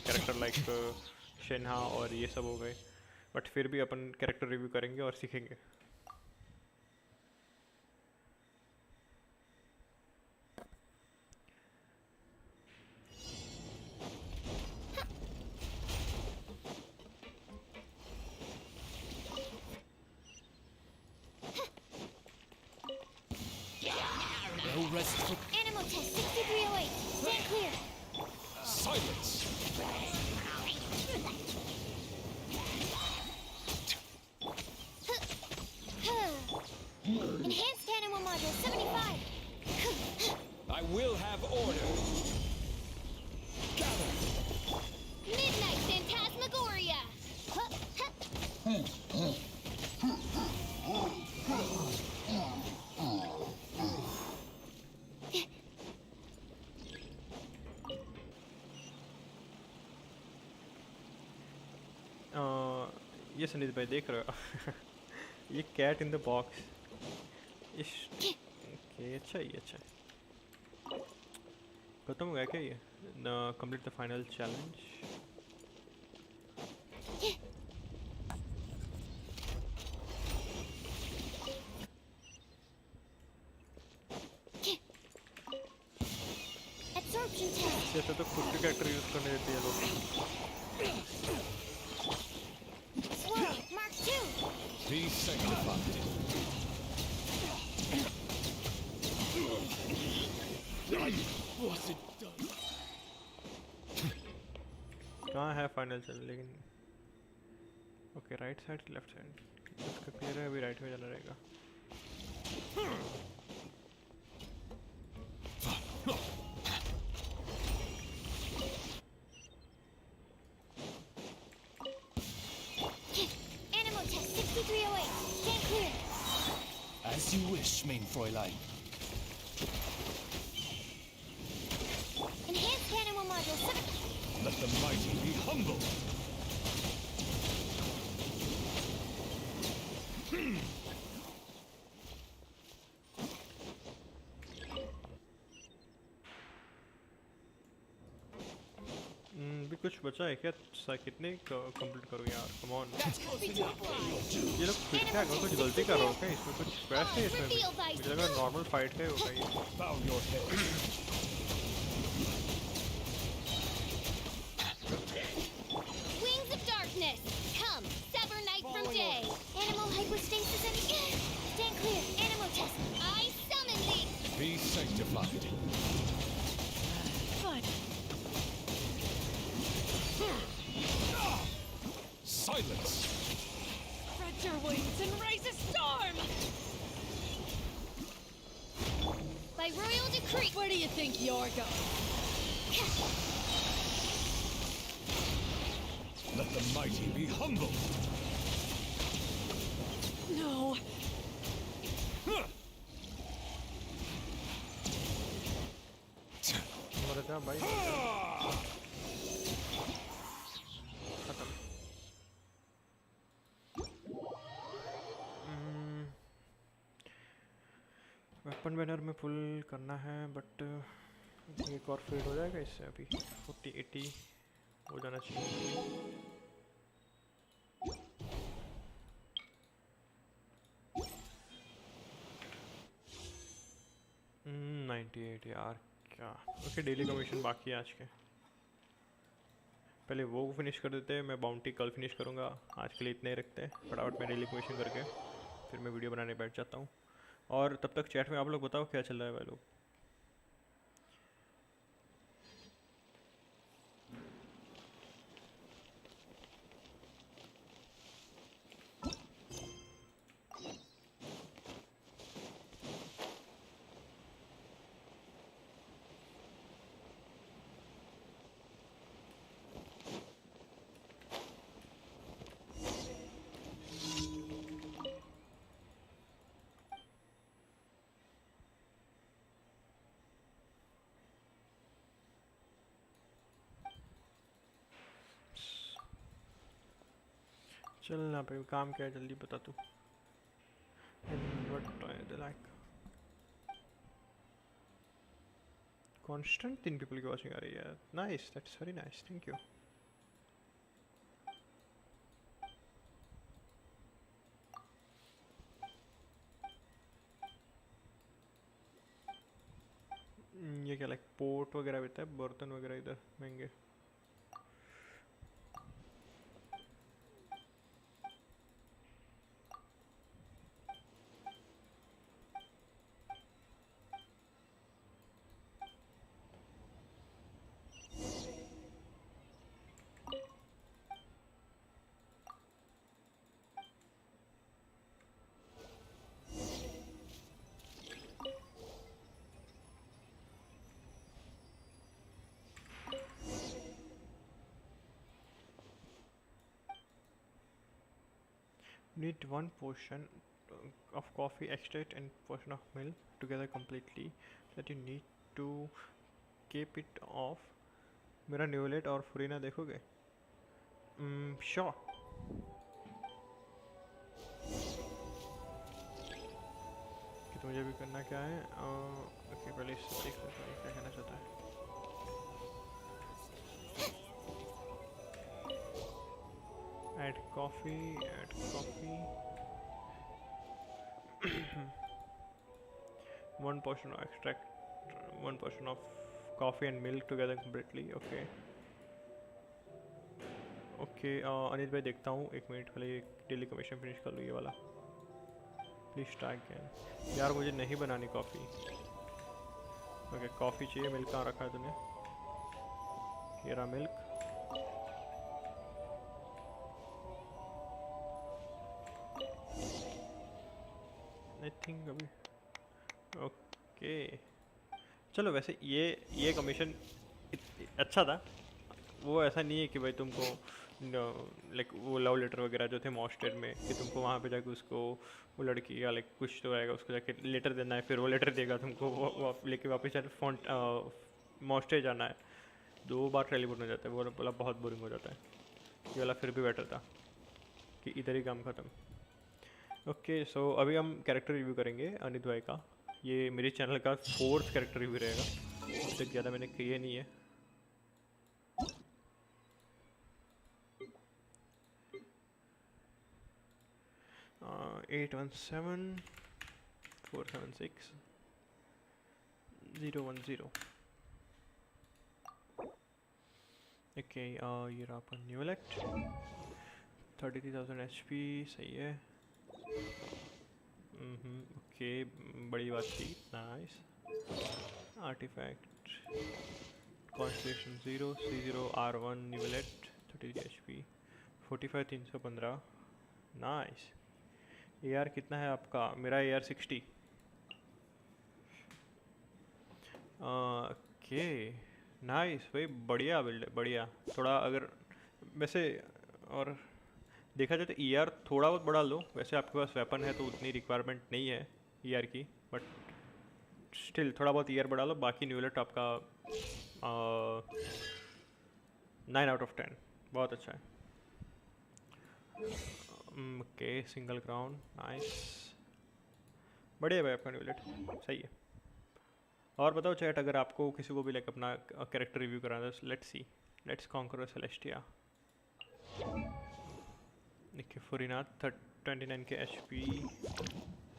कैरेक्टर लाइक शेनहा और ये सब हो गए. बट फिर भी अपन कैरेक्टर रिव्यू करेंगे और सीखेंगे. No rest for Animal test 6308. Stand clear. silence. Enhanced animal module 75. I will have order. Gather. Midnight Phantasmagoria. ये संदीप भाई देख रहे हो ये cat in the box. Okay अच्छा ये अच्छा खत्म हो गया क्या ये? Complete the final challenge. Absorption test. जैसे तो खुद के कैरेक्टर यूज करने देते हैं लोग. Swirl Mark 2. Be sanctified. Was it done? कहाँ है फाइनल चैलेंज? लेकिन okay right side left side इसका क्लियर है. अभी राइट में चला रहेगा. Animal test 6308. Stand clear. As you wish, main Fräulein. Enhanced animal module 7. Let the mighty be humble. भी कुछ बचा है क्या? कितने कंप्लीट करो यार, कम ऑन. ये लोग फिर क्या करो, कुछ गलती कर रहे हो क्या इसमें? कुछ स्क्रैच है इसमें? मुझे लगा नॉर्मल फाइट का ही होगा ये. Bow your head. Wings of darkness. Come, sever night from day. Animal hypostasis and stand clear. Animal test. I summon thee. Be sanctified. Fine. Silence. Spread your wings and raise a storm! By royal decree. Where do you think you're going? Let the mighty be humble. No. मर जा भाई. खत्म. Weapon banner में full करना है but एक और fade हो जाएगा इससे. अभी 40-80 हो जाना चाहिए. 48 यार क्या। ओके डेली कमीशन बाकी है आज के, पहले वो फिनिश कर देते हैं। मैं बाउंटी कल फिनिश करूँगा, आज के लिए इतने ही रखते हैं। फटाफट मैं डेली कमीशन करके फिर मैं वीडियो बनाने बैठ जाता हूँ। और तब तक चैट में आप लोग बताओ क्या चल रहा है भाई लोग। चलना पे काम क्या है जल्दी बता तू। लाइक कांस्टेंट 3 पीपल की वॉचिंग आ रही है। Nice, that's very nice, thank you. ये क्या लाइक पोर्ट वगैरह भी है, बर्तन वगैरह इधर महंगे। Need one portion of coffee extract and portion of milk together completely that you need to keep it off. मेरा न्यूलेट और फुरीना देखोगे? Sure. कि मुझे भी करना क्या है? ओके पहले इससे देख लेते हैं क्या कहना चाहता है। Add coffee, add coffee. 1 portion of extract, 1 portion of coffee and milk together completely. Okay. Okay. Anil भाई देखता हूँ, 1 मिनट पहले डेली कमीशन फिनिश कर लूँ ये वाला। Please try again. यार मुझे नहीं बनानी कॉफ़ी। ओके कॉफ़ी चाहिए, मिल्क कहाँ रखा है तूने? ये रहा मिल्क। आई थिंक अभी ओके चलो। वैसे ये कमीशन अच्छा था। वो ऐसा नहीं है कि भाई तुमको लाइक वो लव लेटर वगैरह जो थे मॉस्टेड में कि तुमको वहाँ पे जाके उसको वो लड़की या लाइक कुछ तो आएगा उसको जाके लेटर देना है, फिर वो लेटर देगा तुमको, वो लेके वापस जाके फोन मॉस्टेड जाना है। 2 बार टेलीपोर्ट हो जाता है, वो वाला बहुत बोरिंग हो जाता है। ये वाला फिर भी बेटर था कि इधर ही काम ख़त्म। ओके सो अभी हम कैरेक्टर रिव्यू करेंगे अनित भाई का। ये मेरे चैनल का 4th कैरेक्टर रिव्यू रहेगा, उससे ज़्यादा मैंने किए नहीं है। uh, 817-476-010। ओके ये रहा आपका न्यू इलेक्ट 33,000 HP, सही है। ओके बड़ी बात थी, nice. Artefact constellation 0 C0 R1 न्यूलेट 33 HP 45,315, नाइस। AR कितना है आपका? मेरा AR60। ओके नाइस भाई, बढ़िया बिल्ड है, बढ़िया। थोड़ा अगर वैसे और देखा जाए तो ER थोड़ा बहुत बढ़ा लो। वैसे आपके पास वेपन है तो उतनी रिक्वायरमेंट नहीं है ER की, बट स्टिल थोड़ा बहुत ER बढ़ा लो। बाकी न्यूलेट आपका 9 out of 10, बहुत अच्छा है। ओके सिंगल क्राउन, नाइस, बढ़िया भाई आपका न्यूलेट, सही है। और बताओ चैट, अगर आपको किसी को भी लाइक अपना कैरेक्टर रिव्यू कराना है, लेट्स कॉन्कर सेलेस्टिया। देखिए फुरीना 29 के HP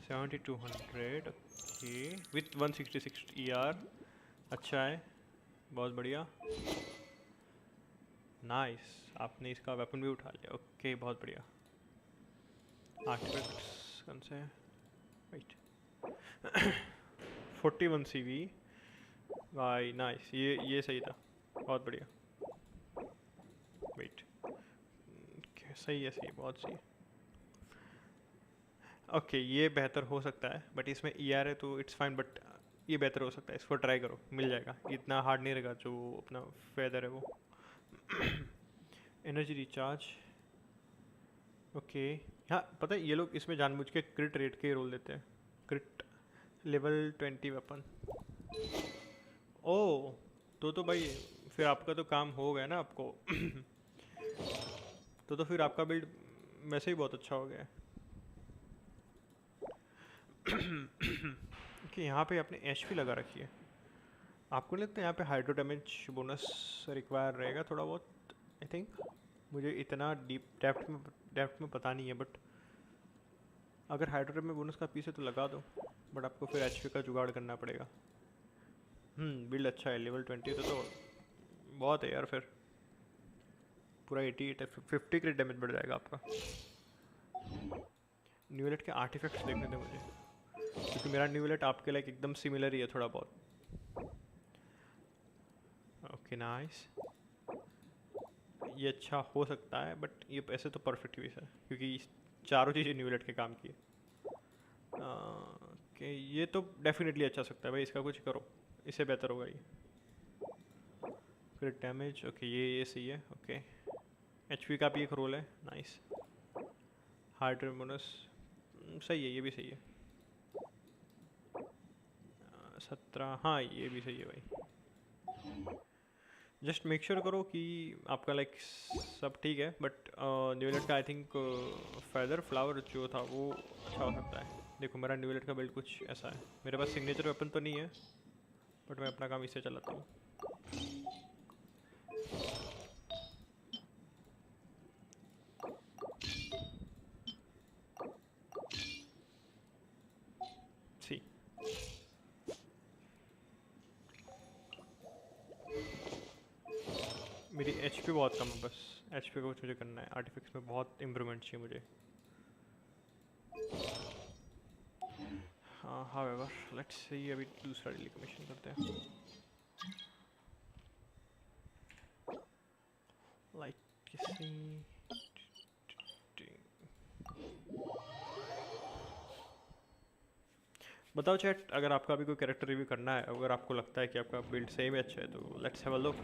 7200। ओके विथ 166 ER, अच्छा है, बहुत बढ़िया, नाइस। आपने इसका वेपन भी उठा लिया, ओके बहुत बढ़िया। आर्टिफैक्ट्स कौन से हैं, राइट 41 CV, भाई नाइस, ये सही था, बहुत बढ़िया। वेट, सही है, बहुत सही है। ओके ये बेहतर हो सकता है, बट इसमें ER है तो इट्स फाइन, बट ये बेहतर हो सकता है, इसको ट्राई करो, मिल जाएगा, इतना हार्ड नहीं रहेगा जो अपना फेदर है वो। Energy recharge, okay. हाँ पता है ये लोग इसमें जानबूझ के क्रिट रेट के रोल देते हैं, क्रिट लेवल 20 वेपन। ओ तो भाई फिर आपका तो काम हो गया ना आपको। तो फिर आपका बिल्ड वैसे ही बहुत अच्छा हो गया है। कि यहाँ पे आपने HP लगा रखी है, आपको लगता है यहाँ पे हाइड्रो डैमेज बोनस रिक्वायर रहेगा थोड़ा बहुत, आई थिंक, मुझे इतना डीप डेप्थ में पता नहीं है, बट अगर हाइड्रो डैमेज बोनस का पीस है तो लगा दो, बट आपको फिर HP का जुगाड़ करना पड़ेगा। बिल्ड अच्छा है, लेवल 20 तो बहुत है यार, फिर पूरा 88 है, 50 क्रिट डैमेज बढ़ जाएगा आपका। न्यूलेट के आर्टिफैक्ट्स देखने थे मुझे, क्योंकि मेरा न्यूलेट आपके लाइक एकदम सिमिलर ही है थोड़ा बहुत। ओके नाइस, ये अच्छा हो सकता है, बट ये ऐसे तो परफेक्ट पीस है क्योंकि चारों चीज़ें न्यूलेट के काम की है। ओके ये तो डेफिनेटली अच्छा सकता है भाई, इसका कुछ करो, इससे बेहतर होगा ये। क्रिट डैमेज, ओके ये सही है, ओके। HP का भी एक रोल है, नाइस। हार्ड बोनस सही है, ये भी सही है। 17, हाँ ये भी सही है भाई। जस्ट मेक श्योर करो कि आपका लाइक सब ठीक है, बट न्यूलेट का आई थिंक फेदर फ्लावर जो था वो अच्छा हो सकता है। देखो मेरा न्यूलेट का बिल्ड कुछ ऐसा है, मेरे पास सिग्नेचर वेपन तो नहीं है, बट मैं अपना काम इससे चलाता हूँ। सी मेरी HP बहुत कम है, बस HP का कुछ मुझे करना है, आर्टिफैक्ट्स में बहुत इम्प्रूवमेंट चाहिए मुझे। However, let's see, अभी दूसरा डेली कमीशन करते हैं। लाइक किसी बताओ चैट, अगर आपका भी कोई कैरेक्टर रिव्यू करना है, अगर आपको लगता है कि आपका बिल्ड सही में अच्छा है तो let's have a look.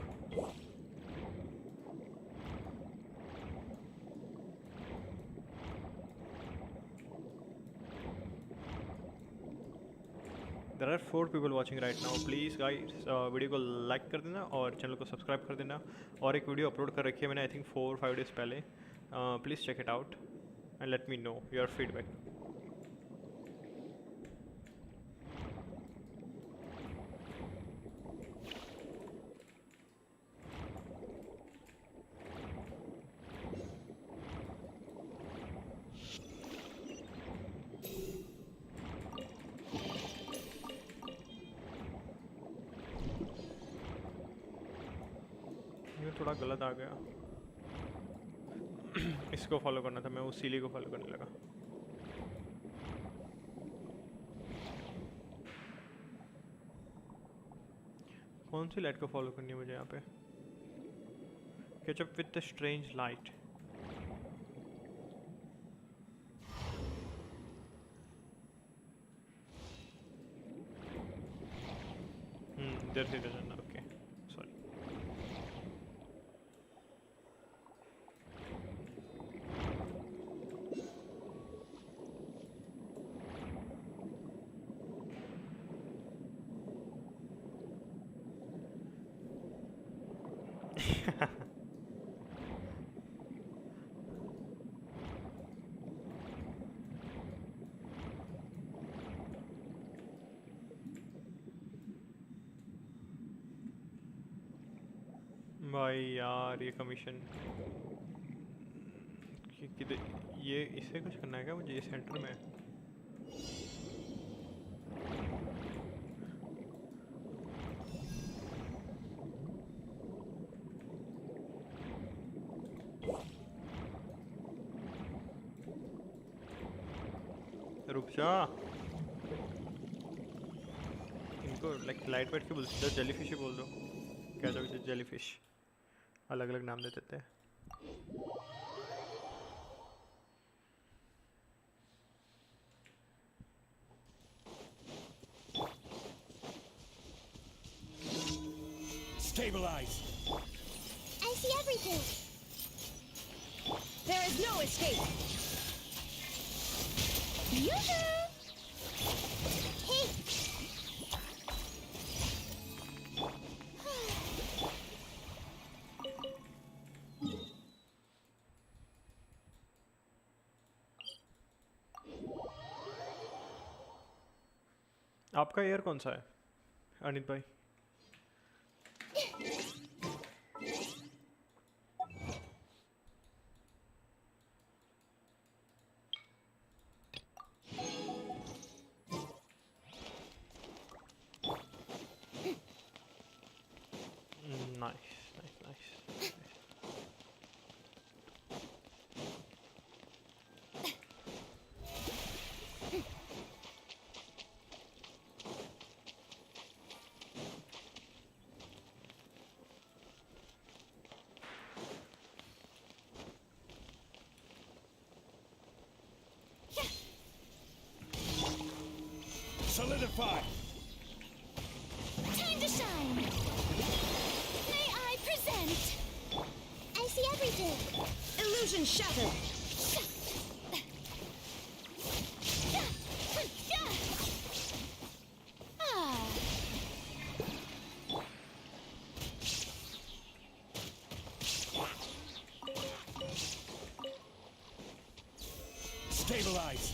There are 4 people watching right now. Please guys, video को लाइक कर देना और चैनल को सब्सक्राइब कर देना। और एक वीडियो अपलोड कर रखी है मैंने, आई थिंक 4-5 डेज़ पहले। Please check it out and let me know your feedback. थोड़ा गलत आ गया, इसको फॉलो करना था, मैं उस सीली को फॉलो करने लगा। कौन सी लाइट को फॉलो करनी है मुझे यहाँ पे? Catch up with the strange light. इधर से इधर जाना, ओके सॉरी। भाई यार ये कमीशन ये इससे कुछ करना है क्या मुझे? ये सेंटर में रुक जा। इनको लाइक लाइट वेट क्यों बोलते हैं? जेलीफिश ही बोल दो। क्या जो जेलीफिश अलग अलग नाम दे देते हैं। Stabilize. I see everything. There is no escape. Yoo-hoo! Hey! आपका एयर कौन सा है अनित भाई? Nice, nice, nice. Solidify. Time to shine! May I present? I see everything! Illusion shattered. Ah. Stabilize.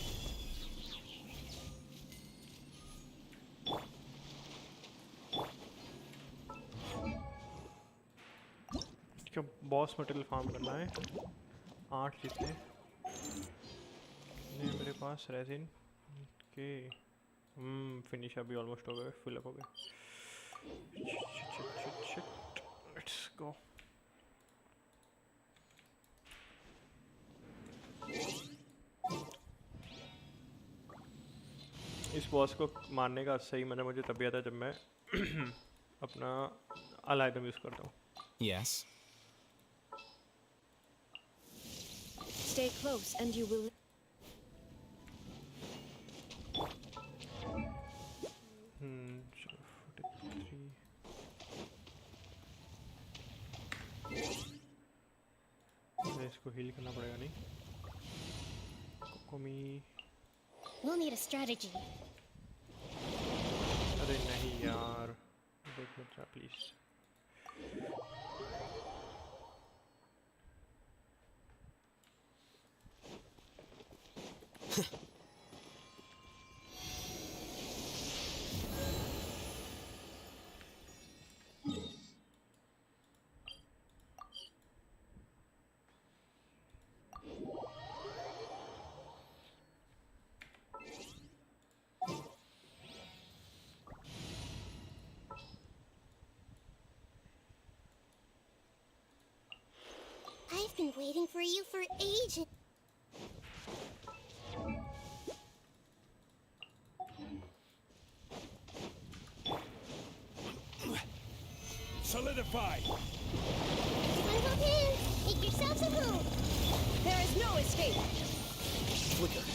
क्या बॉस मटेरियल फार्म करना है? 8 जितने ने मेरे पास रेजिन के फिनिश अभी ऑलमोस्ट हो गए, फुल अप हो गए। Let's go. इस बॉस को मारने का सही मजा मुझे तभी आता है जब मैं अपना अलाइदम यूज़ करता हूँ। Yes. Stay close and you will. इसको हील करना पड़ेगा नहीं। कोकोमी। We'll need a strategy. अरे नहीं यार, देख मत जा please. I've been waiting for you for ages. Solidify. I will in. Make yourselves at home. There is no escape. Flicker.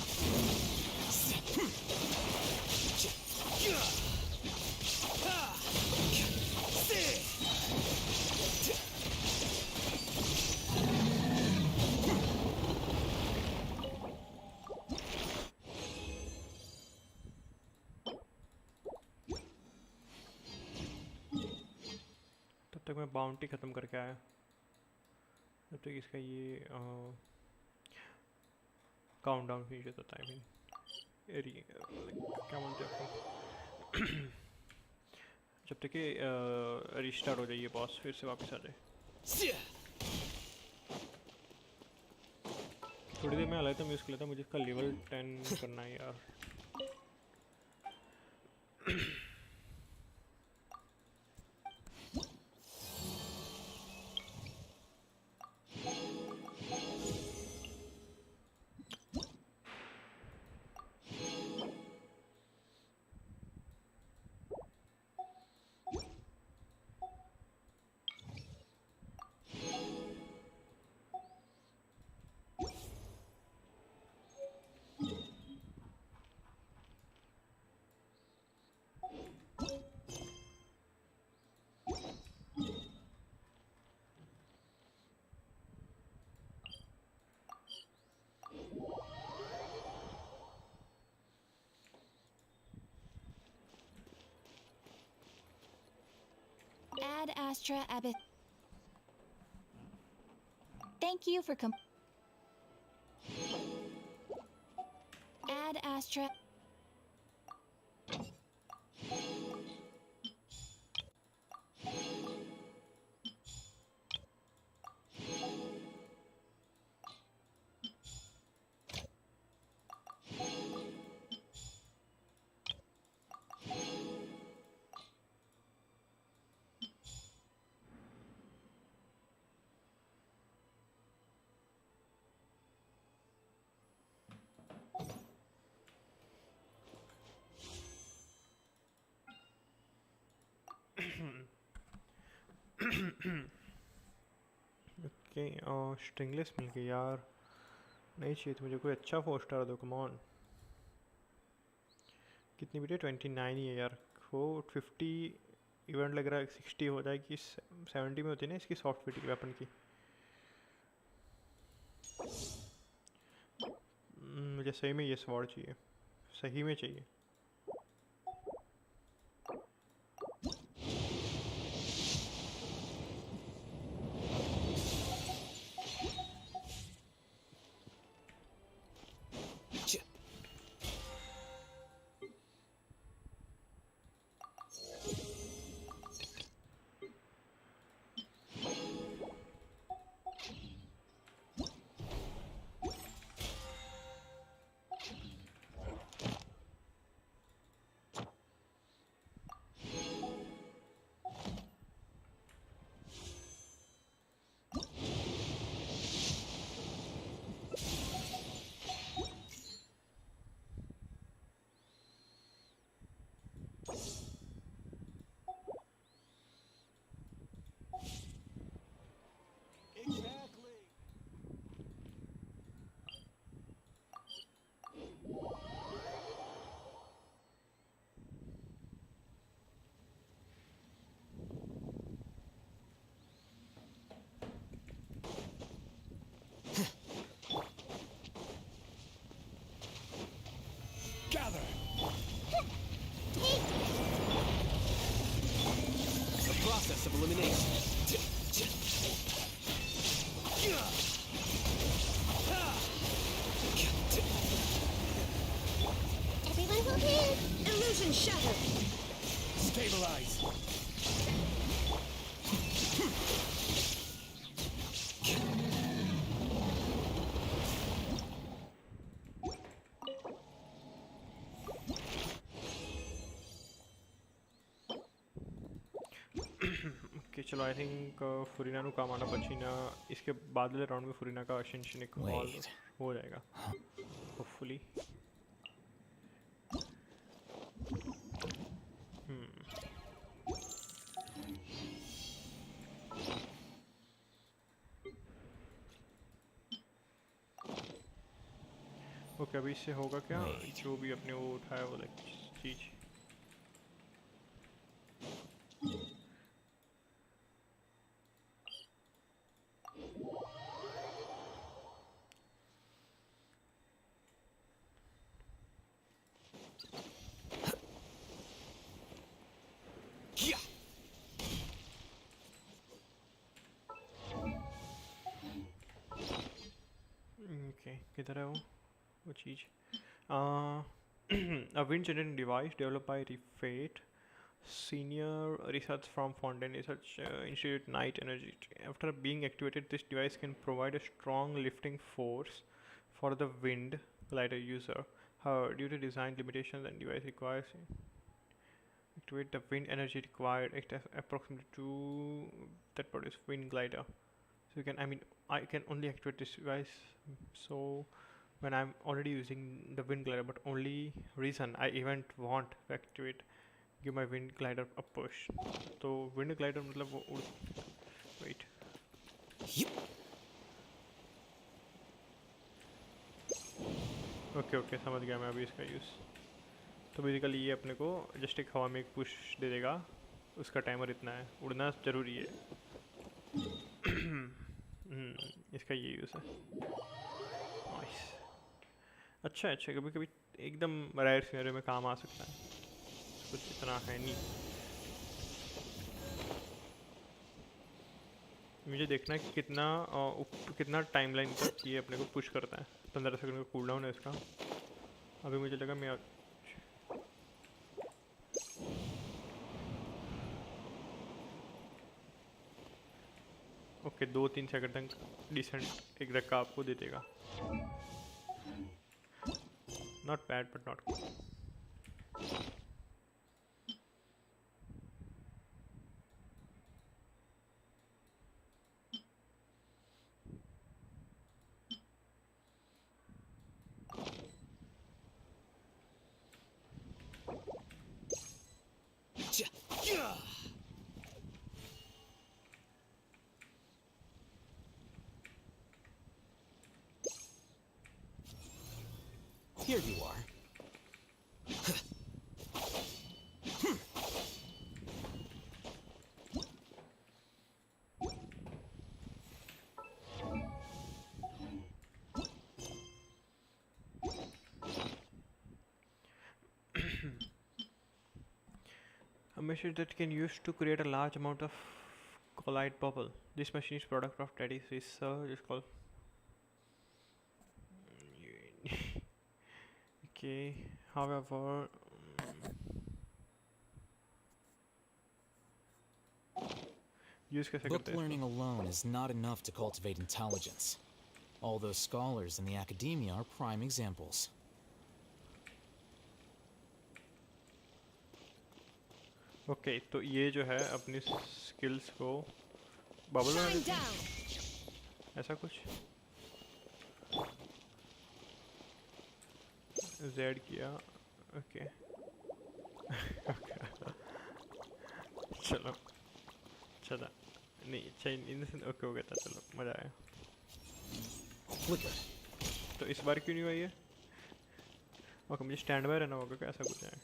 तब तक मैं बाउंटी ख़त्म करके आया। जब तक इसका ये काउंटडाउन फिनिश होता है। क्या बोलते हैं आपको? जब तक ये रिस्टार्ट हो जाए ये बॉस फिर से वापस आ जाए। थोड़ी देर में अलाइदम यूज़ कर लेता, मुझे इसका लेवल 10 करना है यार। Astra Abbott. Thank you for Ad Astra. Okay stringless मिल गई यार, नहीं चाहिए तो मुझे कोई अच्छा 4 स्टार दो, कम ऑन। कितनी वीडियो 29 ही है यार, वो 50 इवेंट लग रहा है 60 हो जाएगी, 70 में होती है ना इसकी सॉफ्ट वीडियो वेपन की। मुझे सही में ये स्वॉर्ड चाहिए, सही में चाहिए। Gather! The process of elimination. Everyone will hit! Illusion shattered! Stabilize! Okay चलो, आई थिंक फुरीना नु काम आना बचीना, इसके बाद वाले राउंड में फुरीना का अशेंशन एक ऑल हो जाएगा होपफुली। ओके अभी इससे होगा क्या, जो भी अपने वो उठाया वो लाइक चीज। ओके किधर है वो चीज़? A wind generating device developed by Refate, Senior Research from Fountain Research Institute Night Energy. After being activated, this device can provide a strong lifting force for the wind glider user. However, due to design limitations, the device requires activate the wind energy required approximately to that produce wind glider. So you can, I can only activate this device so when I'm already using the wind glider, but only reason I even want to activate, give my wind glider a push. So wind glider मतलब वो wait. Okay समझ गया मैं अभी इसका use. तो basically ये अपने को जस्ट एक हवा में एक पुश दे देगा, उसका टाइमर इतना है, उड़ना ज़रूरी है। इसका ये यूज़ है। नाइस, अच्छा कभी कभी एकदम रेयर सिनेरियो में काम आ सकता है, कुछ इतना है नहीं। मुझे देखना है कि कितना टाइमलाइन तक ये अपने को पुश करता है। 15 सेकंड का कूल डाउन है इसका। अभी मुझे लगा मैं ओके 2-3 सेकंड तक डिसेंट एक रखा आपको दे देगा। Not bad but not good. Here you are. A machine that can use to create a large amount of collide bubble. This machine is product of Daddy's research. It's called. Okay. However, use कैसे Book करते हैं learning alone is not enough to cultivate intelligence. All those scholars in the academia are prime examples. Okay तो ये जो है अपनी skills को bubble बना देते हैं ऐसा कुछ जेड किया ओके चलो चला नहीं चेन इन ओके हो गया था चलो मज़ा आया तो इस बार क्यों नहीं हुआ ये ओके मुझे स्टैंड बाय रहना होगा क्या ऐसा कुछ है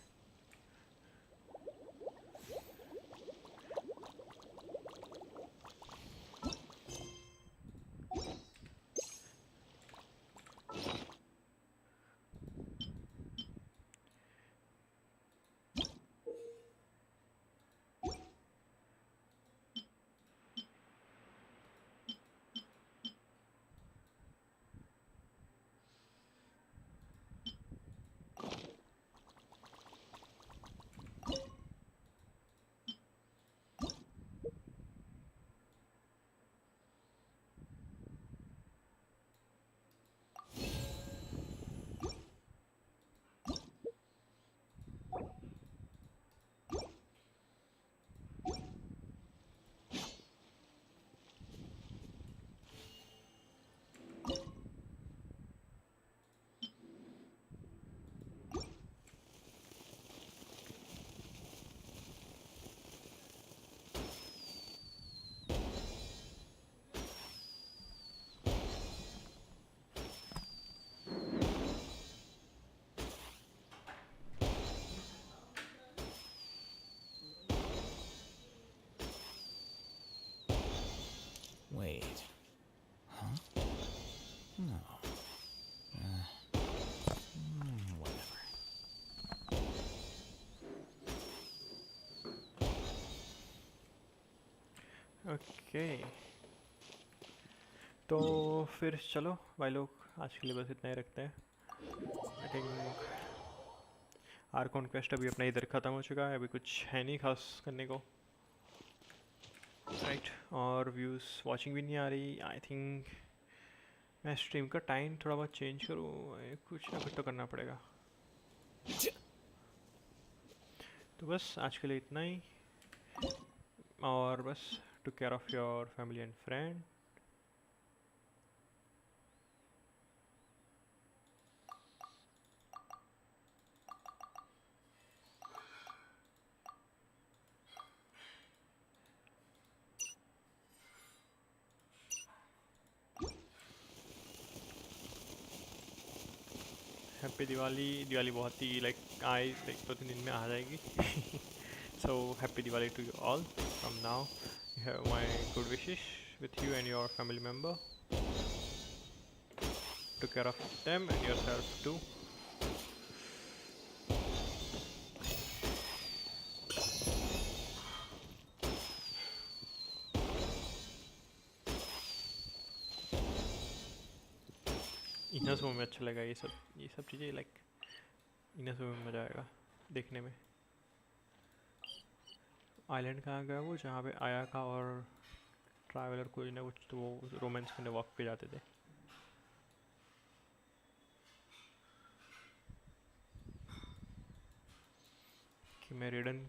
Wait. Huh? No. Whatever. Okay तो फिर चलो भाई लोग आज के लिए बस इतना ही रखते हैं आई थिंक आर्कॉन क्वेस्ट अभी अपना इधर ख़त्म हो चुका है अभी कुछ है नहीं खास करने को राइट और व्यूज़ वाचिंग भी नहीं आ रही आई थिंक मैं स्ट्रीम का टाइम थोड़ा बहुत चेंज करूँ कुछ ना कुछ तो करना पड़ेगा तो बस आज के लिए इतना ही और बस to care of your family and friend happy Diwali बहुत ही लाइक आए लाइक 2-3 दिन में आ जाएगी so happy Diwali to you all from now you have my good wishes with you and your family member take care of them and yourself too इनसुमा में अच्छा लगा ये सब चीज़ें लाइक इनसुमा में मज़ा आएगा देखने में। आइलैंड कहाँ गया वो जहाँ पे आया का और ट्रैवलर कोई ना कुछ तो वो रोमांस में वॉक पे जाते थे। कि मैं रेडन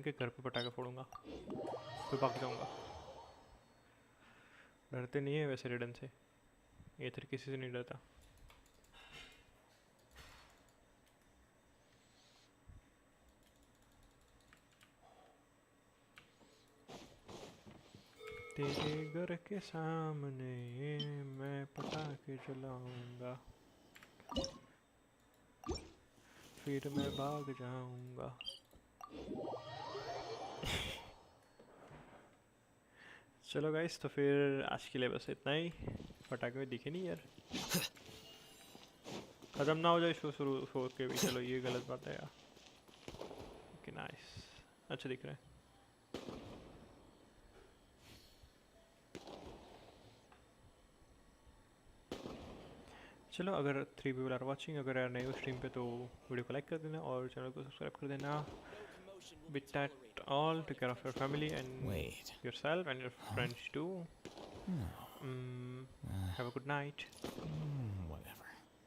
के घर पे पटाखे फोड़ूंगा फिर भाग जाऊंगा। डरते नहीं है वैसे रेडन से, ये तो किसी से नहीं डरता। तेरे घर के सामने मैं पटाखे जलाऊंगा फिर मैं भाग जाऊंगा। चलो गाइस, तो फिर आज के लिए बस इतना ही। पटाखे दिखे नहीं यार, खत्म ना हो जाए शो शुरू हो के भी। चलो ये गलत बात है यार। ओके नाइस, अच्छा दिख रहा है। चलो, अगर 3 people आर वाचिंग, अगर यार नए हो स्ट्रीम पे तो वीडियो को लाइक कर देना और चैनल को सब्सक्राइब कर देना। With that all, take care of your family and yourself and your friends too. Have a good night.